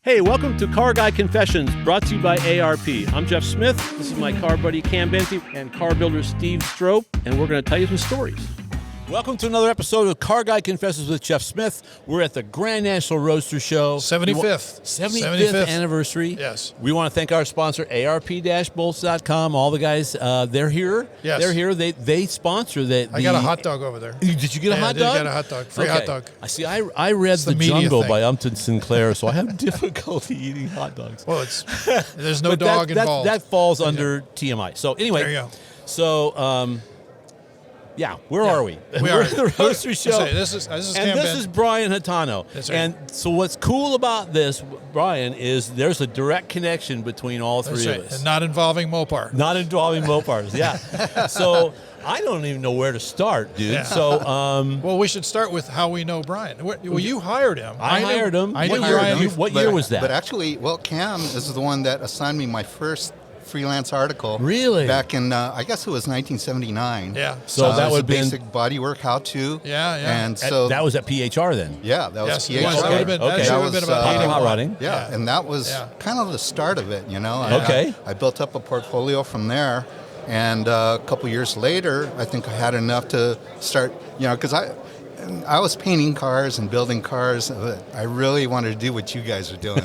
Hey, welcome to Car Guy Confessions, brought to you by ARP. I'm Jeff Smith. This is my car buddy Cam Benty and car builder Steve Strope, and we're going to tell you some stories. Welcome to another episode of Car Guy Confessions with Jeff Smith. We're at the Grand National Roadster Show. 75th anniversary. Yes. We want to thank our sponsor, ARP-bolts.com. All the guys, they're here. Yes. They're here. They sponsor the... I got a hot dog over there. Did you get a hot dog? I did get a hot dog. Free hot dog. I see. I read The Jungle by Upton Sinclair, so I have difficulty eating hot dogs. Well, there's no dog involved. That falls under TMI. So anyway. There you go. So... yeah, where are we? We're at the Roadster Show. This is this is Brian Hatano. That's right. And so what's cool about this, Brian, is there's a direct connection between all three of us. And not involving Mopar. Not involving Mopars, yeah. So I don't even know where to start, dude. Yeah. So, well, we should start with how we know Brian. Well, you hired him. I hired him. I knew Brian. What year was that? But actually, Cam is the one that assigned me my first freelance article. Really? Back in, I guess it was 1979. Yeah. So that was would a be basic bodywork how-to. Yeah. And so that was at PHR then. Yeah, that was Yes, PHR. it was. That would have been, Okay. that would have been about Hot 81. rodding. Yeah, and that was kind of the start of it, you know. Okay. I built up a portfolio from there, and a couple years later, I think I had enough to start, you know, because I was painting cars and building cars. I really wanted to do what you guys are doing.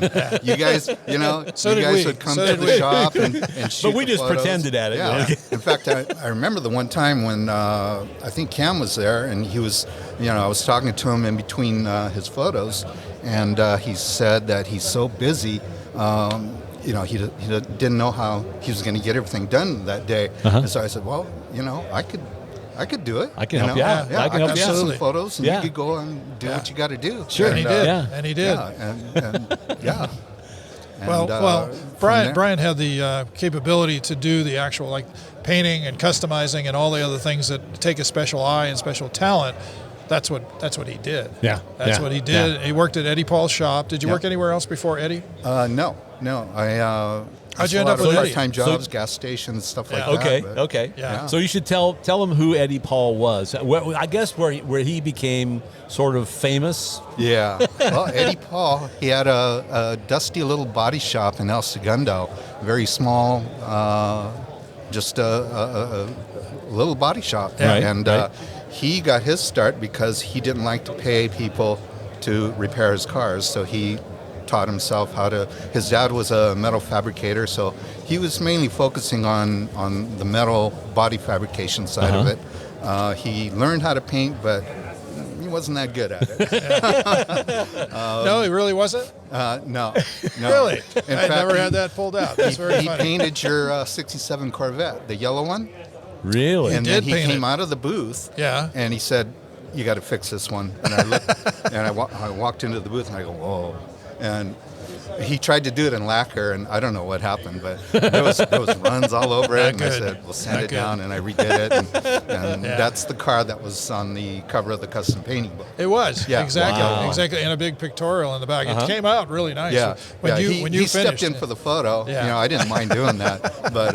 You guys, you know, you guys would come to the shop and shoot But we just photos. pretended at it. Yeah. In fact, I remember the one time when I think Cam was there, and he was, you know, I was talking to him in between his photos, and he said that he's so busy. You know, he didn't know how he was going to get everything done that day. And so I said, well, you know, I could do it. I can help you out. Yeah, I can help you out. shoot some photos, and you could go and do what you got to do. Sure. And he did. Yeah. And he did. Yeah. Well, Brian had the capability to do the actual like painting and customizing and all the other things that take a special eye and special talent. That's what he did. Yeah. That's what he did. Yeah. He worked at Eddie Paul's shop. Did you work anywhere else before Eddie? No. How'd you end up with Eddie? Part-time jobs, gas stations, stuff like that. Okay. Yeah. So you should tell him who Eddie Paul was. I guess where he became sort of famous. Yeah. Well, Eddie Paul, he had a dusty little body shop in El Segundo, very small, just a little body shop. Right, and right. He got his start because he didn't like to pay people to repair his cars, so he taught himself how to. His dad was a metal fabricator, so he was mainly focusing on the metal body fabrication side of it. He learned how to paint, but he wasn't that good at it. No, he really wasn't? No. Really? In I fact, never had that pulled out. That's very he funny. painted your 67 Corvette, the yellow one. Really? And did then he paint came it. out of the booth Yeah. and he said, you got to fix this one. And I looked, and I walked into the booth and I go, whoa. And he tried to do it in lacquer, and I don't know what happened, but there was runs all over it. And I said, "Well, sand it down," and I redid it, and that's the car that was on the cover of the custom painting book. It was. Yeah. Exactly. Wow. Exactly. And a big pictorial in the back. It came out really nice. Yeah, When you he finished stepped in for the photo. Yeah. You know, I didn't mind doing that, but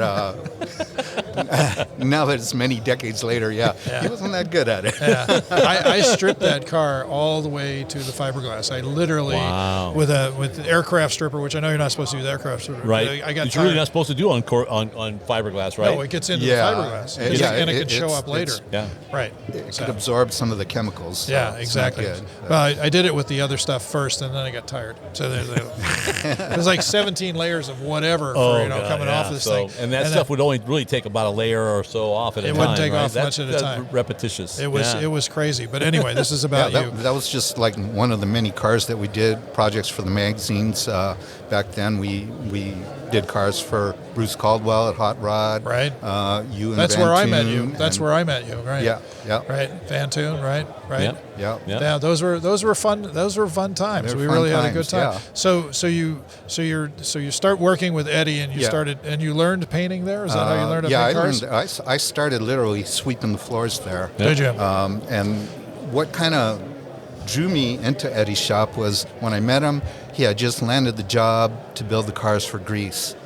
now that it's many decades later, he wasn't that good at it. Yeah. I stripped that car all the way to the fiberglass. I literally with the aircraft stripper, which I know you're not supposed to use aircraft stripper. Right. I got it's really not supposed to do on fiberglass, right? No, it gets into the fiberglass. And it can show up later. Yeah. Right. It could absorb some of the chemicals. So Yeah, it's not exactly. good. Well, I did it with the other stuff first, and then I got tired. So there's like 17 layers of whatever coming off this thing. And that stuff would only really take about a layer or so off at a time. It wouldn't take right? off much at a time. Repetitious. It was crazy. But anyway, this is about you. That was just like one of the many cars that we did, projects for the magazines. Back then, we did cars for Bruce Caldwell at Hot Rod. Right. You and That's Van where I met Toon you. That's where I met you. Right. Yeah. Right. Van Toon. Right. Yeah. Yeah. Yeah, those were fun. Those were fun times. They were We fun really had a good times, time. yeah. So you start working with Eddie, and you learned painting there. Is that how you learned to paint cars? I started literally sweeping the floors there. Did you? And what kind of drew me into Eddie's shop was when I met him, he had just landed the job to build the cars for Grease.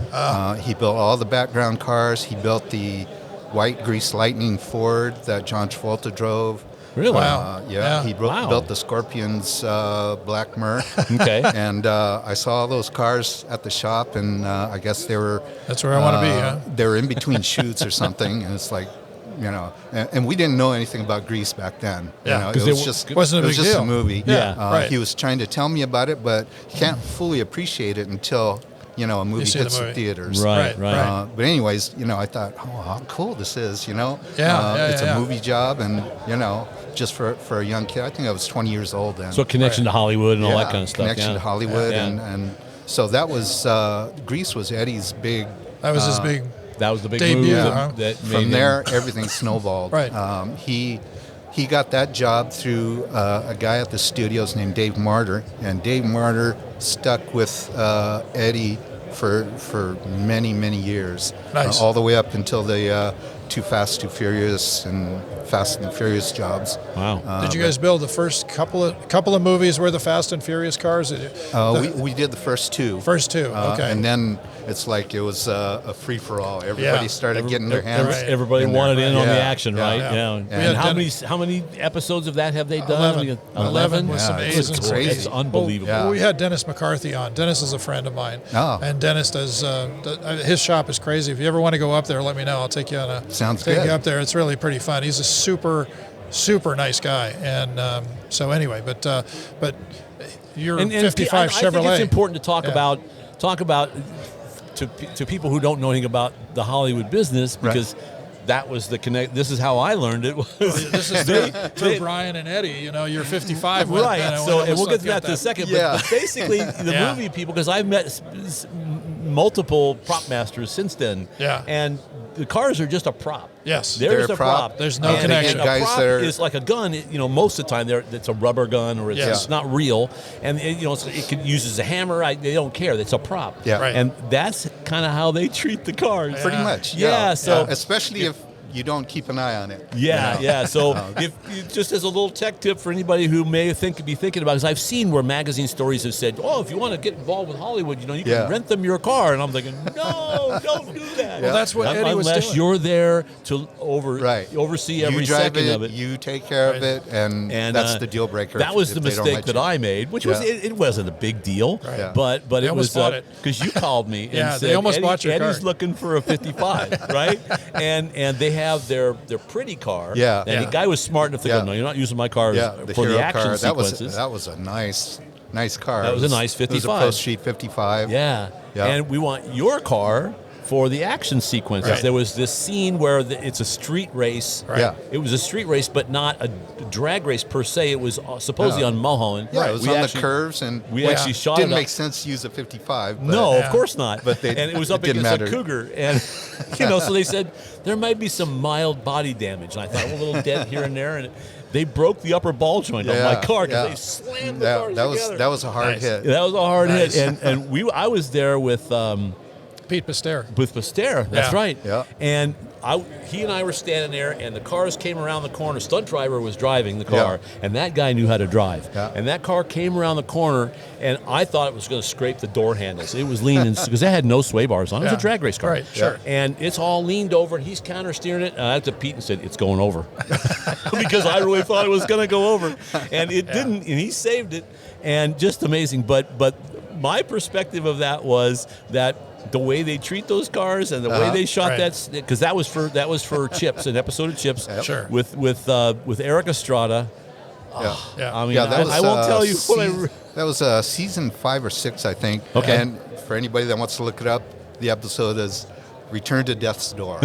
He built all the background cars. He built the white Grease Lightning Ford that John Travolta drove. Really? Wow. Yeah, he Wow. built the Scorpion's Black Mer. Okay. And I saw those cars at the shop, and I guess they were... That's where I want to be, huh? They were in between shoots or something, and it's like, you know, and we didn't know anything about grease back then. Yeah, you know, 'cause it it was just wasn't a it was big just deal. a movie. Yeah, right. He was trying to tell me about it, but you can't fully appreciate it until, you know, a movie see the hits the movie. theaters. Right. But anyways, you know, I thought, oh, how cool this is, you know. It's Yeah. a movie job, and, you know, just for a young kid. I think I was 20 years old then. So connection to Hollywood and all that Yeah, kind of stuff. connection to Hollywood, and so that was Grease was Eddie's big. That was his big. That was the big Debut, move huh? that made From him- there, everything snowballed. Right. He got that job through a guy at the studios named Dave Martyr, and Dave Martyr stuck with Eddie for many years, Nice. all the way up until the Too Fast, Too Furious, and Fast and Furious jobs. Wow. Did you guys build the first couple of movies where the Fast and Furious cars? We did the first two. First two, okay. And then it's like it was a free-for-all. Everybody Yeah. started getting their hands. Everybody in there. wanted in on the Yeah, action, yeah, right? yeah. Yeah. We And had how many episodes of that have they done? 11 with some Yeah, A's it's and crazy. It's unbelievable. Yeah. Well, we had Dennis McCarthy on. Dennis is a friend of mine. Oh. And Dennis does, his shop is crazy. If you ever want to go up there, let me know. I'll take you on Sounds take good. you up there. It's really pretty fun. He's a super nice guy. And so anyway, but you're And 55 I Chevrolet. think it's important to talk Yeah. about to people who don't know anything about the Hollywood business, because that was the connect. This is how I learned it. This is for Brian and Eddie. You know, you're 55. When, Right. you know, So, when and we'll get to stuff that in a second. Yeah. But basically, the Yeah. movie people, because I've met multiple prop masters since then. Yeah. And the cars are just a prop. Yes. They're They're just a a prop. prop. There's no And connection. a Guys prop that are- is like a gun. You know, most of the time it's a rubber gun, or it's, Yeah. it's not real. And you know, it could use as a hammer. They don't care. It's a prop. Yeah. Right. And that's kind of how they treat the cars. Yeah. Pretty much. Yeah, so- especially if you don't keep an eye on it. Yeah, you know? yeah. So, if just as a little tech tip for anybody who may be thinking about it, 'cause I've seen where magazine stories have said, "Oh, if you want to get involved with Hollywood, you know, you can Yeah. rent them your car." And I'm thinking, "No, don't do that." Well, that's what Eddie was unless doing. you're there to oversee every you drive second it, of it. You take care of it, and that's the deal breaker. That was if the they don't mistake let that you. I made, which was Yeah. it wasn't a big deal, Yeah. but They it almost was bought it. because you called me and Yeah, said they almost Eddie, bought your Eddie's car. looking for a 55, right? And they have their pretty car. Yeah. And Yeah. the guy was smart enough to Yeah. go, "No, you're not using my car Yeah, for hero the action car. sequences." That was a nice car. That was a It nice 55. It was a Pro Street 55. Yeah. Yeah. And we want your car for the action sequences. Right. There was this scene where it's a street race. Right. Yeah. It was a street race, but not a drag race per se. It was supposedly No. on Mulholland. Yeah, it was We on actually- the curves, and we actually shot didn't it up. make sense to use a 55. But No, Yeah. of course not. But and it was up it didn't against matter. a Cougar, and so they said there might be some mild body damage. And I thought, well, a little dent here and there, and they broke the upper ball joint on my car because they slammed the cars together. that was a hard Nice. hit. That was a hard Nice. hit, and I was there with Pete Pasteur. Pasteur. That's Yeah. right. Yeah. And he and I were standing there, and the cars came around the corner. Stunt driver was driving the car, and that guy knew how to drive. Yeah. And that car came around the corner, and I thought it was going to scrape the door handles. It was leaning because it had no sway bars on. It was a Yeah. drag race car. Right, sure. And it's all leaned over, and he's counter steering it. And I looked at Pete and said, "It's going over," because I really thought it was going to go over, and it didn't. And he saved it, and just amazing. But my perspective of that was that the way they treat those cars and the way they shot Right. that, because that was for Chips, an episode of Chips, Sure. with Eric Estrada. Yeah. I mean, Yeah, that was, I won't tell you what that was season 5 or 6, I think. Okay. And for anybody that wants to look it up, the episode is Return to Death's Door.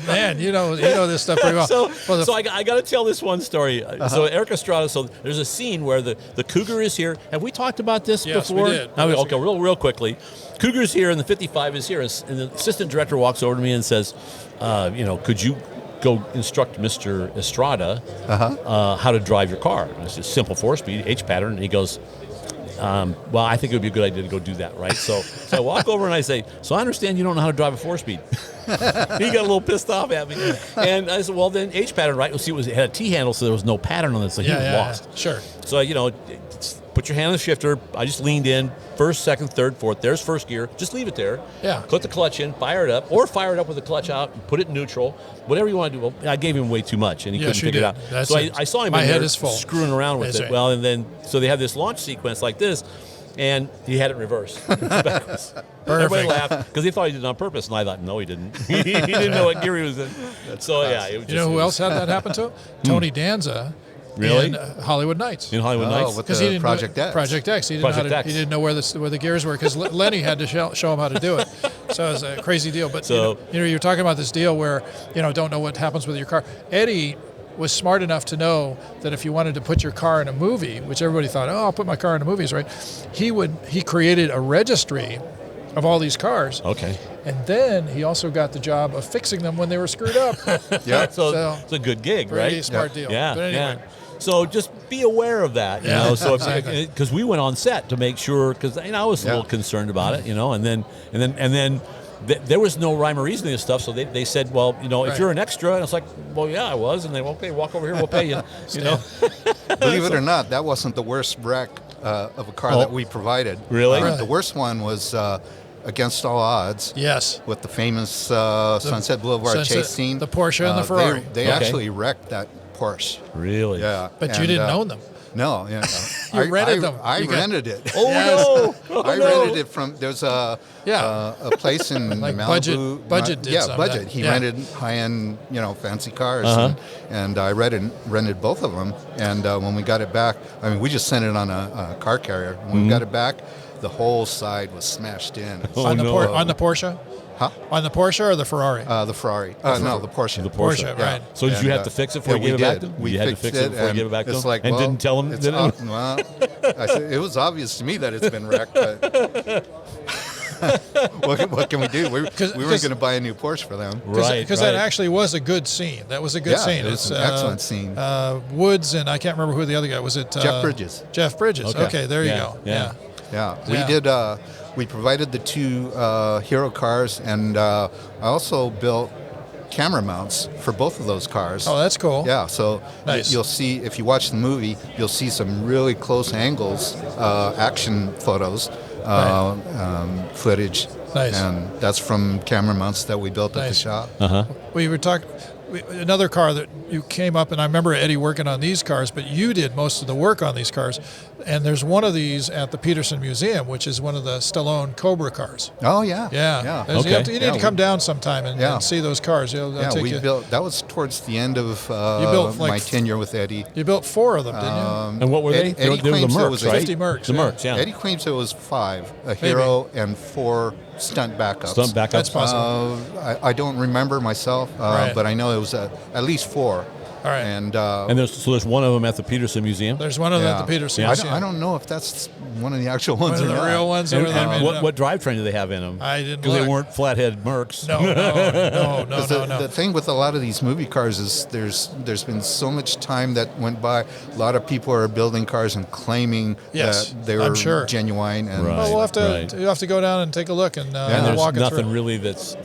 Man, you know this stuff pretty well. So I got to tell this one story. So Eric Estrada. So there's a scene where the Cougar is here. Have we talked about this Yes, we before? did. Okay, real quickly. Cougar's here and the 55 is here, and the assistant director walks over to me and says, "Could you go instruct Mr. Estrada how to drive your car?" And it's just simple 4-speed H pattern. And he goes, "Well, I think it would be a good idea to go do that, right?" So I walk over and I say, "So I understand you don't know how to drive a 4-speed." He got a little pissed off at me, and I said, "Well, then H pattern, right?" Well, see, it had a T handle, so there was no pattern on it, so he was lost. Sure. So put your hand on the shifter. I just leaned in, first, second, third, fourth. There's first gear. Just leave it there. Yeah. Put the clutch in, fire it up, or fire it up with the clutch out, and put it in neutral. Whatever you want to do. Well, I gave him way too much, and he couldn't figure it out. So I saw him My in head there is full. screwing around with it. Right. Well, and then, so they have this launch sequence like this, and he had it reversed. Backwards. Everybody laughed because they thought he did it on purpose, and I thought, no, he didn't. He didn't know what gear he was in. So, yeah. It was You know who else had that happen to? Tony Danza. Really? In Hollywood Nights. In Hollywood Nights? With Because he didn't Project X. Project X. He didn't know where the gears were because Lenny had to show him how to do it. So it was a crazy deal. But you're talking about this deal where don't know what happens with your car. Eddie was smart enough to know that if you wanted to put your car in a movie, which everybody thought, I'll put my car in the movies, right? He created a registry of all these cars. Okay. And then he also got the job of fixing them when they were screwed up. Yeah. So it's a good gig, right? Pretty smart deal. Yeah. But anyway. Yeah. So just be aware of that, you know. So exactly. Because we went on set to make sure, because I was a little concerned about it, and then there was no rhyme or reason to this stuff. So they said, well, if you're an extra, and it's like, well, yeah, I was, and they okay, walk over here, we'll pay you, Believe it or not, that wasn't the worst wreck of a car that we provided. Really? Really? The worst one was Against All Odds. Yes. With the famous Sunset Boulevard chase scene. The Porsche and the Ferrari. They actually wrecked that Porsche. Really? Yeah. But you didn't own them. No. You rented them. I rented it. Oh, no. I rented it from, there's a place in Like Malibu. Budget did some of Budget. that. He Yeah. rented high-end, fancy cars, and I rented both of them. And when we got it back, we just sent it on a car carrier. When we got it back, the whole side was smashed in. On the Porsche? Huh? On the Porsche or the Ferrari? The Ferrari. No, the Porsche. The Porsche, right. So did you have to fix it before you gave it back to them? We you had to fixed fix it before you gave it back to them? Like, and didn't tell them? Well, I said, it was obvious to me that it's been wrecked, but what can we do? We weren't going to buy a new Porsche for them. Right. Because that actually was a good scene. That was a good scene. It was an excellent scene. Woods and I can't remember who the other guy was. It Jeff Bridges. Jeff Bridges. Okay, there you go. Yeah. Yeah, we did. We provided the two hero cars, and I also built camera mounts for both of those cars. Oh, that's cool. Yeah, so Nice. you'll see, if you watch the movie, you'll see some really close angles, action photos, footage. Nice. And that's from camera mounts that we built at the shop. We were talking. Another car that you came up, and I remember Eddie working on these cars, but you did most of the work on these cars. And there's one of these at the Peterson Museum, which is one of the Stallone Cobra cars. Oh yeah, Yeah. yeah. You need to come down sometime and see those cars. We built. That was towards the end of built my tenure with Eddie. You built 4 of them, didn't you? And what were they? Eddie They were the claims it Mercs, was right? 50 Mercs. The Mercs, yeah. Eddie claims it was 5, a hero and 4 stunt backups. Stunt backups. That's possible. I don't remember myself, Right. but I know it was at least 4. All right. And there's one of them at the Peterson Museum. There's one of them at the Peterson Museum. I don't know if that's one of the actual ones One or of the not. real ones. And, or they made it up. what drivetrain do they have in them? I didn't Because they look. weren't flathead Mercs. No. 'Cause the thing with a lot of these movie cars is there's been so much time that went by. A lot of people are building cars and claiming Yes, that they I'm were sure. genuine. And Right. Well, we'll have to. Right. You have to go down and take a look and And there's walk it nothing through. really that's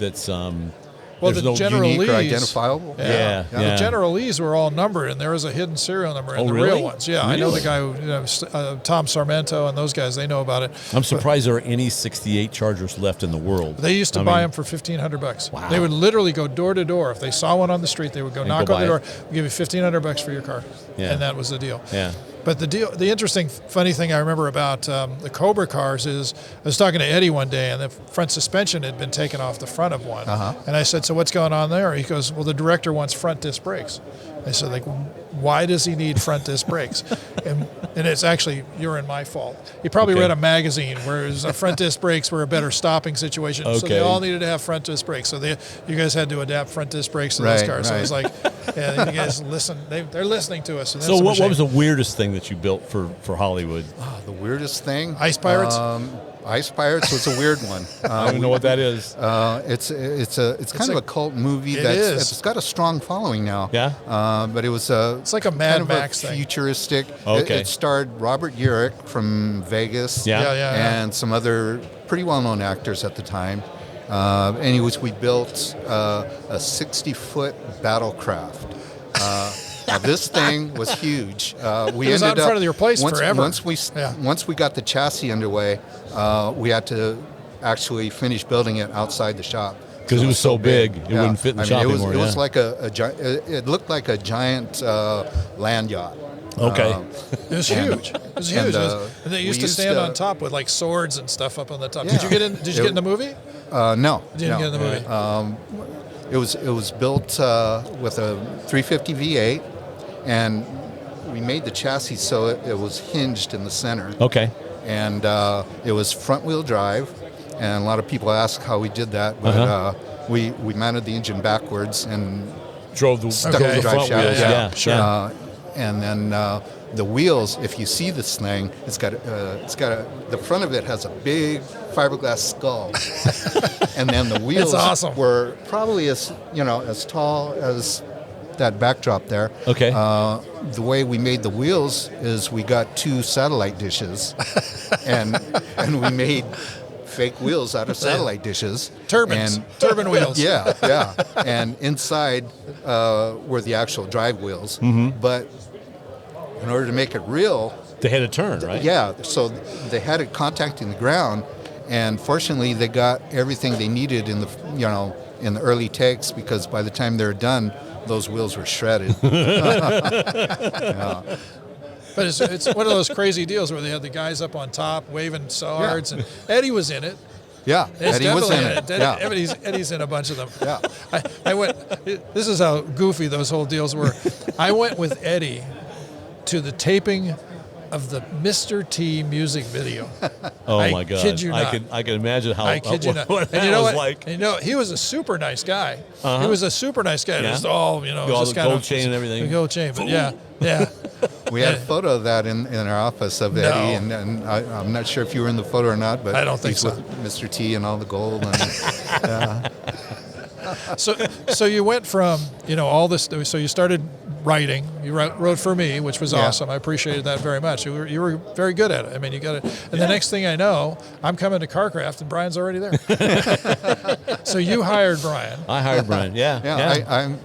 Well, there's the no General unique Lees, or identifiable. Yeah. The General Lees were all numbered, and there was a hidden serial number in Oh, the really? real ones. Yeah, I know the Really? guy, Tom Sarmento, and those guys. They know about it. I'm surprised there are any 68 Chargers left in the world. They used to buy them for $1,500. Wow. They would literally go door to door. If they saw one on the street, they would go knock go on the buy door. it. We'll give you $1,500 for your car, Yeah. and that was the deal. Yeah. But the interesting, funny thing I remember about the Cobra cars is I was talking to Eddie one day, and the front suspension had been taken off the front of one. And I said, "So what's going on there?" He goes, "Well, the director wants front disc brakes." I said, "Like, why does he need front disc brakes?" and it's actually my fault. He probably Okay. read a magazine where front disc brakes were a better stopping situation, so they Okay. all needed to have front disc brakes. So you guys had to adapt front disc brakes to those Right, cars. So it was right. like, yeah, you guys listen. They're listening to us. And that's So a what shame. was the weirdest thing that you built for Hollywood? The weirdest thing? Ice Pirates? Ice Pirates was a weird one. I don't even know what that is. It's kind of a cult movie. It That's is. It's got a strong following now. Yeah? But it was It's like a Mad kind of Max a thing. futuristic. Okay. It starred Robert Urich from Vegas. Yeah. And some other pretty well-known actors at the time. Anyways, we built a 60-foot battlecraft. Now, this thing was huge. We it was ended out in front of your place forever. Once we got the chassis underway, we had to actually finish building it outside the shop. Because it was so big, it wouldn't fit in the shop anymore. It was like it looked like a giant land yacht. Okay. It was huge. It was huge. And they used to stand on top with like swords and stuff up on the top. Yeah. Did you get in? Did you get in the movie? No. You didn't get in the movie. It was built with a 350 V8, and we made the chassis so it was hinged in the center. Okay. And it was front-wheel drive, and a lot of people ask how we did that, but we mounted the engine backwards and drove the stuck the drive front shaft. wheels. Yeah, sure. And then the wheels, if you see this thing, the front of it has a big fiberglass skull, and then the wheels were probably as tall as that backdrop there. Okay. The way we made the wheels is we got 2 satellite dishes, and we made fake wheels out of satellite dishes. Turbine wheels. Yeah. And inside were the actual drive wheels. Mm-hmm. But in order to make it real, they had a turn, right? Yeah. So they had it contacting the ground, and fortunately they got everything they needed in the early takes, because by the time they were done, those wheels were shredded. Yeah. But it's one of those crazy deals where they had the guys up on top waving swords, and Eddie was in it. Yeah, Eddie was in it. Yeah. Eddie's in a bunch of them. Yeah. I went. This is how goofy those whole deals were. I went with Eddie to the taping of the Mr. T music video. Oh my God! I kid you not. I can imagine how. I kid you not. What and you know was what? like. And he was a super nice guy. Uh-huh. He was a super nice guy. Yeah. Just all all the gold chain and everything. The gold chain, but yeah. We had a photo of that in our office of Eddie, and I'm not sure if you were in the photo or not, but I don't think so. With Mr. T and all the gold. And, So you went from all this. So you started writing. You wrote for me, which was awesome. I appreciated that very much. You were very good at it. I mean, you got it. And the next thing I know, I'm coming to CarCraft, and Brian's already there. So you hired Brian. I hired Brian. Yeah. I'm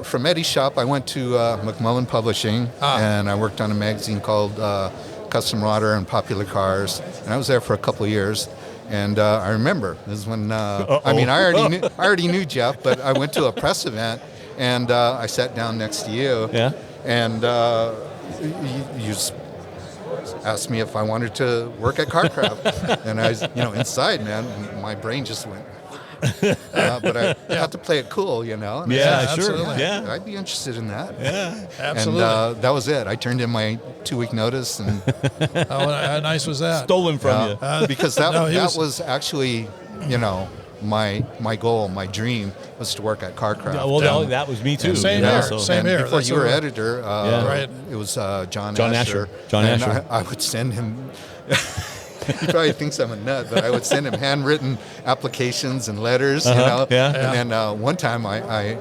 from Eddie's shop. I went to McMullen Publishing, and I worked on a magazine called Custom Rodder and Popular Cars, and I was there for a couple of years. And I remember this is when I already knew Jeff, but I went to a press event, and I sat down next to you. Yeah. And you just asked me if I wanted to work at CarCraft, and I was, inside, man, my brain just went. But I have to play it cool, And yeah, I sure. said, Yeah, I'd be interested in that. Yeah, absolutely. And that was it. I turned in my 2-week notice, and how nice was that? Stolen from you. Because that was actually, my goal, my dream was to work at CarCraft. Yeah, well, that was me too. Same here. Before you were editor, right. It was John Asher. John and Asher. I would send him. He probably thinks I'm a nut, but I would send him handwritten applications and letters, Yeah. And then one time I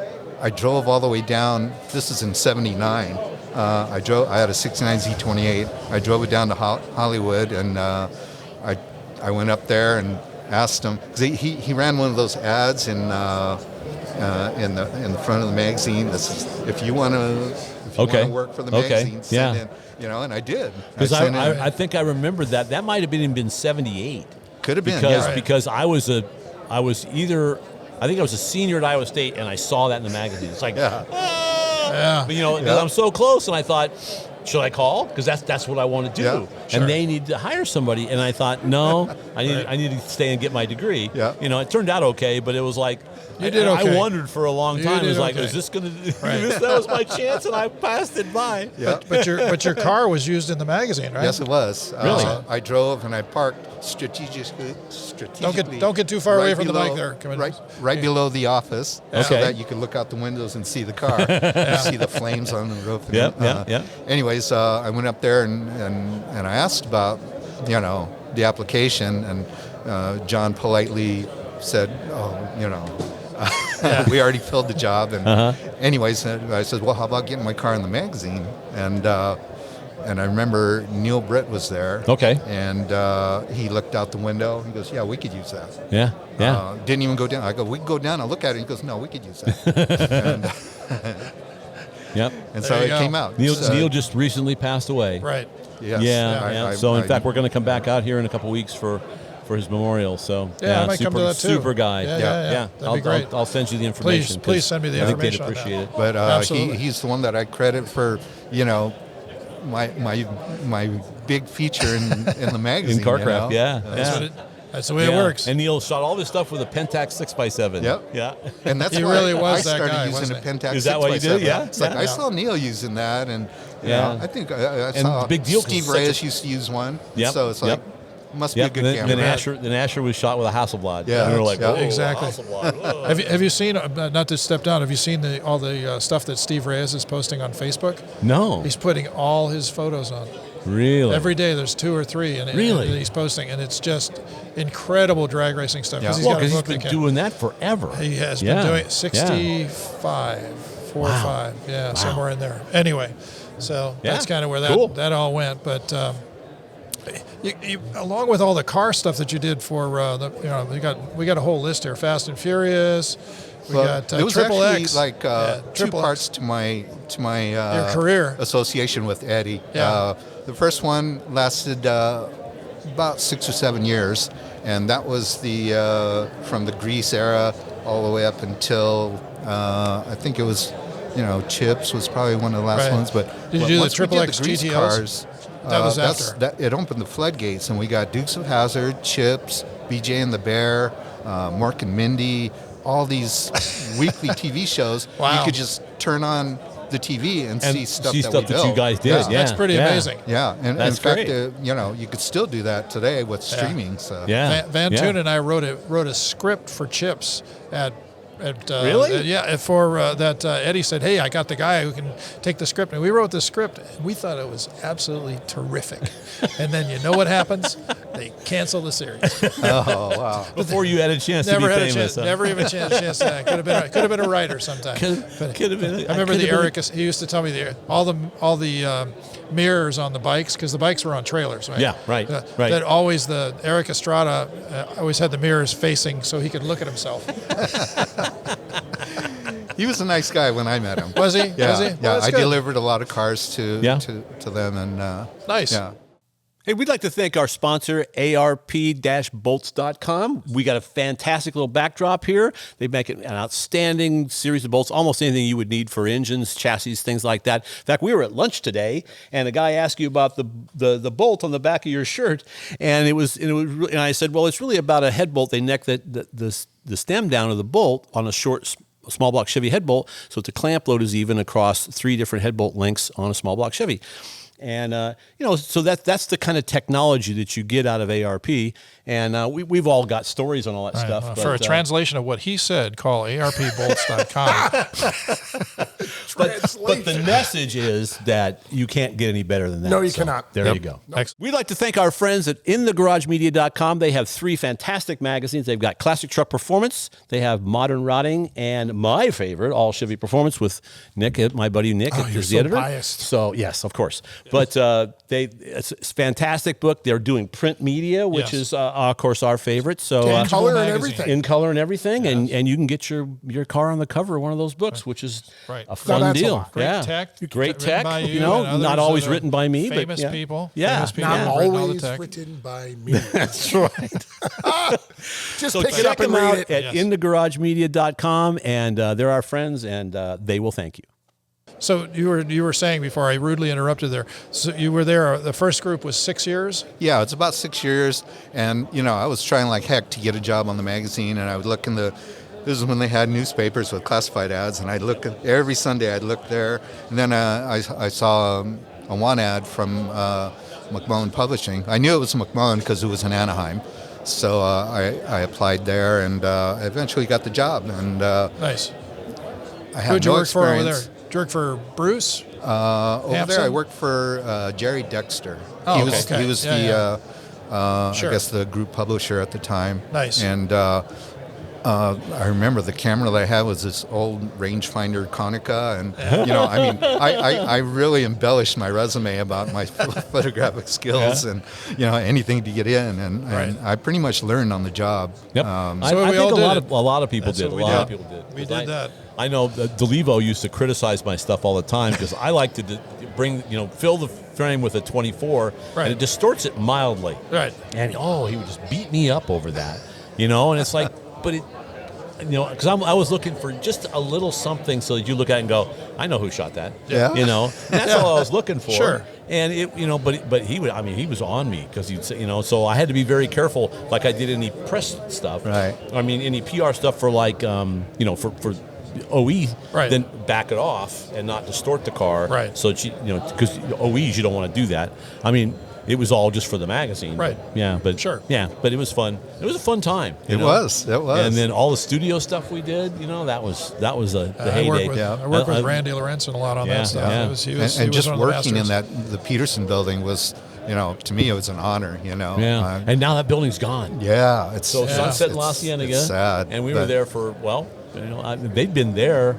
drove all the way down. This is in '79. I had a '69 Z28. I drove it down to Hollywood, and I went up there and asked him, because he ran one of those ads in the front of the magazine. This is if you want to work for the magazine, send in. And I did. Because I think I remember that. That might have been 78. Could have been, because I was a senior at Iowa State, and I saw that in the magazine. It's like, But, because I'm so close, and I thought, should I call? Because that's what I want to do. Yeah, sure. And they need to hire somebody, and I thought, no, I need to stay and get my degree. Yeah. It turned out okay, but it was like, you did okay. I wondered for a long time. It was like, okay. is this going to? That was my chance, and I passed it by. Yeah. But your car was used in the magazine, right? Yes, it was. Really? I drove and I parked strategically. Don't get too far away from the mic there. Right below the office, so that you could look out the windows and see the car. See the flames on the roof. Yeah. Anyways, I went up there and I asked about the application, and John politely said, we already filled the job. And anyways, I said, well, how about getting my car in the magazine? And I remember Neil Britt was there. Okay. And he looked out the window. He goes, yeah, we could use that. Yeah. Didn't even go down. I go, we can go down. I look at it. He goes, no, we could use that. Yep. And so it came out. Neil just recently passed away. Right. Yes. Yeah. So in fact, we're going to come back out here in a couple weeks for his memorial. So I might come to that too. Super guy. Yeah. That'd be great. I'll send you the information. Please send me the information. I think they'd appreciate it. But he's the one that I credit for, my big feature in the magazine. In Carcraft, That's the way it works. And Neil shot all this stuff with a Pentax 6x7. Yep. Yeah. And that's he why really was I that started guy, using a Pentax 6x7. Is that what you did? Yeah. It's like I saw Neil using that, and I think I saw big deal, Steve Reyes used to use one. Yep. So it's like, must be a good camera. Then Asher was shot with a Hasselblad. Yeah. And we were like, exactly. Hasselblad. Have you seen, not to step down, have you seen all the stuff that Steve Reyes is posting on Facebook? No. He's putting all his photos on. Really? Every day there's 2 or 3 and he's posting, and it's just incredible drag racing stuff. Yeah. Because he's been doing that forever. He has been doing 65, 4 or 5, somewhere in there. Anyway, so that's kind of where that all went. But you, along with all the car stuff that you did for we got a whole list here: Fast and Furious. We got it was Triple actually X, like 2 parts to my your career association with Eddie. Yeah. The first one lasted about 6 or 7 years, and that was from the Grease era all the way up until I think it was Chips was probably one of the last ones. But did you do once the Triple X Grease GTOs? Cars, that was after. It opened the floodgates, and we got Dukes of Hazzard, Chips, BJ and the Bear, Mork and Mindy, all these weekly TV shows. Wow. You could just turn on the TV and see stuff that you guys did. Yeah. That's pretty amazing. Yeah, and that's in fact, great. you could still do that today with streaming. So Van Toon and I wrote a script for Chips at really? For that Eddie said, hey, I got the guy who can take the script. And we wrote the script, and we thought it was absolutely terrific. And then you know what happens? They cancel the series. Oh, wow. Before you had a chance to be famous. Never even had a chance to that. Could have been a writer sometime. Could have been. I remember he used to tell me all the mirrors on the bikes, because the bikes were on trailers, right? Yeah, right. That always the Eric Estrada always had the mirrors facing so he could look at himself. He was a nice guy when I met him. Was he? Yeah, Was he? yeah. Well, I delivered a lot of cars to them, and nice. Yeah. Hey, we'd like to thank our sponsor, ARP-bolts.com. We got a fantastic little backdrop here. They make an outstanding series of bolts, almost anything you would need for engines, chassis, things like that. In fact, we were at lunch today, and a guy asked you about the bolt on the back of your shirt, and and I said, well, it's really about a head bolt. They neck the stem down of the bolt on a short small block Chevy head bolt, so the clamp load is even across 3 different head bolt lengths on a small block Chevy. And, so that's the kind of technology that you get out of ARP. And we've all got stories on all that stuff. Well, for a translation of what he said, call ARPbolts.com. But the message is that you can't get any better than that. No, you cannot. There you go. Nope. We'd like to thank our friends at InTheGarageMedia.com. They have 3 fantastic magazines. They've got Classic Truck Performance. They have Modern Rotting, and my favorite, All Chevy Performance, with Nick, my buddy Nick, you're the editor. Biased. So yes, of course. But it's a fantastic book. They're doing print media, which is of course our favorite. So in color and everything. In color and everything, and you can get your car on the cover of one of those books, which is a fun deal. Great tech. Great tech. By you not always written by me, famous but people. Yeah, famous people not always written written by me. That's right. Just So pick it check up and them read out it. at InTheGarageMedia.com, and they're our friends, and they will thank you. So you were saying before I rudely interrupted there. So you were there. The first group was 6 years. Yeah, it's about 6 years, and I was trying like heck to get a job on the magazine, and I would look in the. This is when they had newspapers with classified ads, and I'd look every Sunday. I'd look there, and then I saw a one ad from McMullen Publishing. I knew it was McMullen because it was in Anaheim, so I applied there, and eventually got the job. And Nice. I had Who'd you no work for over there? experience. Did you work for Bruce? Over there, I worked for Jerry Dexter. Oh, he was I Sure. guess the group publisher at the time. Nice. And I remember the camera that I had was this old rangefinder Konica, and I mean, I really embellished my resume about my photographic skills and anything to get in, and I pretty much learned on the job. Yep. So I we think all a lot of people That's did. A what we lot did. of people did. We did that. I know DeLevo used to criticize my stuff all the time because I like to fill the frame with a 24, Right. and it distorts it mildly. Right. And he would just beat me up over that, and it's like, but it, because I was looking for just a little something so that you look at it and go, I know who shot that. Yeah. And that's all I was looking for. Sure. And it, but he would, he was on me because he'd say, so I had to be very careful, like I did any press stuff. Right. I mean, any PR stuff for like, for OE, Right. then back it off and not distort the car. Right. So that because OEs, you don't want to do that. I mean, it was all just for the magazine. Right. Yeah, but Sure. Yeah, but it was fun. It was a fun time. It was. And then all the studio stuff we did, that was the I heyday. worked with Randy Lorenzen a lot on that stuff. Yeah. He was just one of the working in masters. the Peterson building was, to me, it was an honor. Yeah. And now that building's gone. Yeah, it's So Sunset and La it's Cienega. sad, And we were but- there for, they'd been there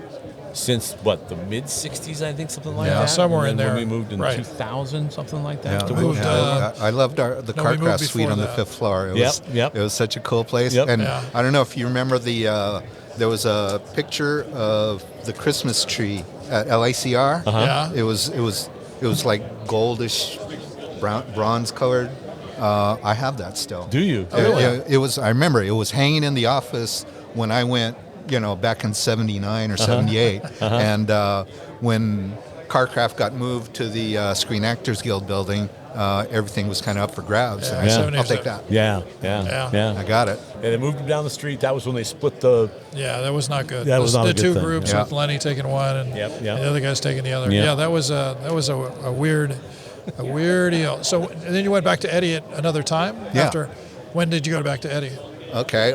since, the mid-'60s, I think, something like Yeah, that? somewhere And in then there. when we moved in Right. 2000, something like that. Yeah, to moved, I loved the we Carcraft moved suite before on the that. 5th floor. It Yep. was such a cool place. Yep. And Yeah. I don't know if you remember there was a picture of the Christmas tree at LACR. Yeah. It was like goldish, bronze colored. I have that still. Do you? It was. I remember it was hanging in the office when I went. Back in '79 or '78, and when Carcraft got moved to the Screen Actors Guild building, everything was kind of up for grabs. Yeah, And I said, 70s. I'll take that. Yeah. I got it. And they moved him down the street. That was when they split the. Yeah, that was not good. That was not a the good two thing. groups Yeah. with Lenny taking one and Yep. the other guys taking the other. Yeah. Yeah, that was a weird deal. So and then you went back to Eddie at another time. Yeah. When did you go back to Eddie? Okay.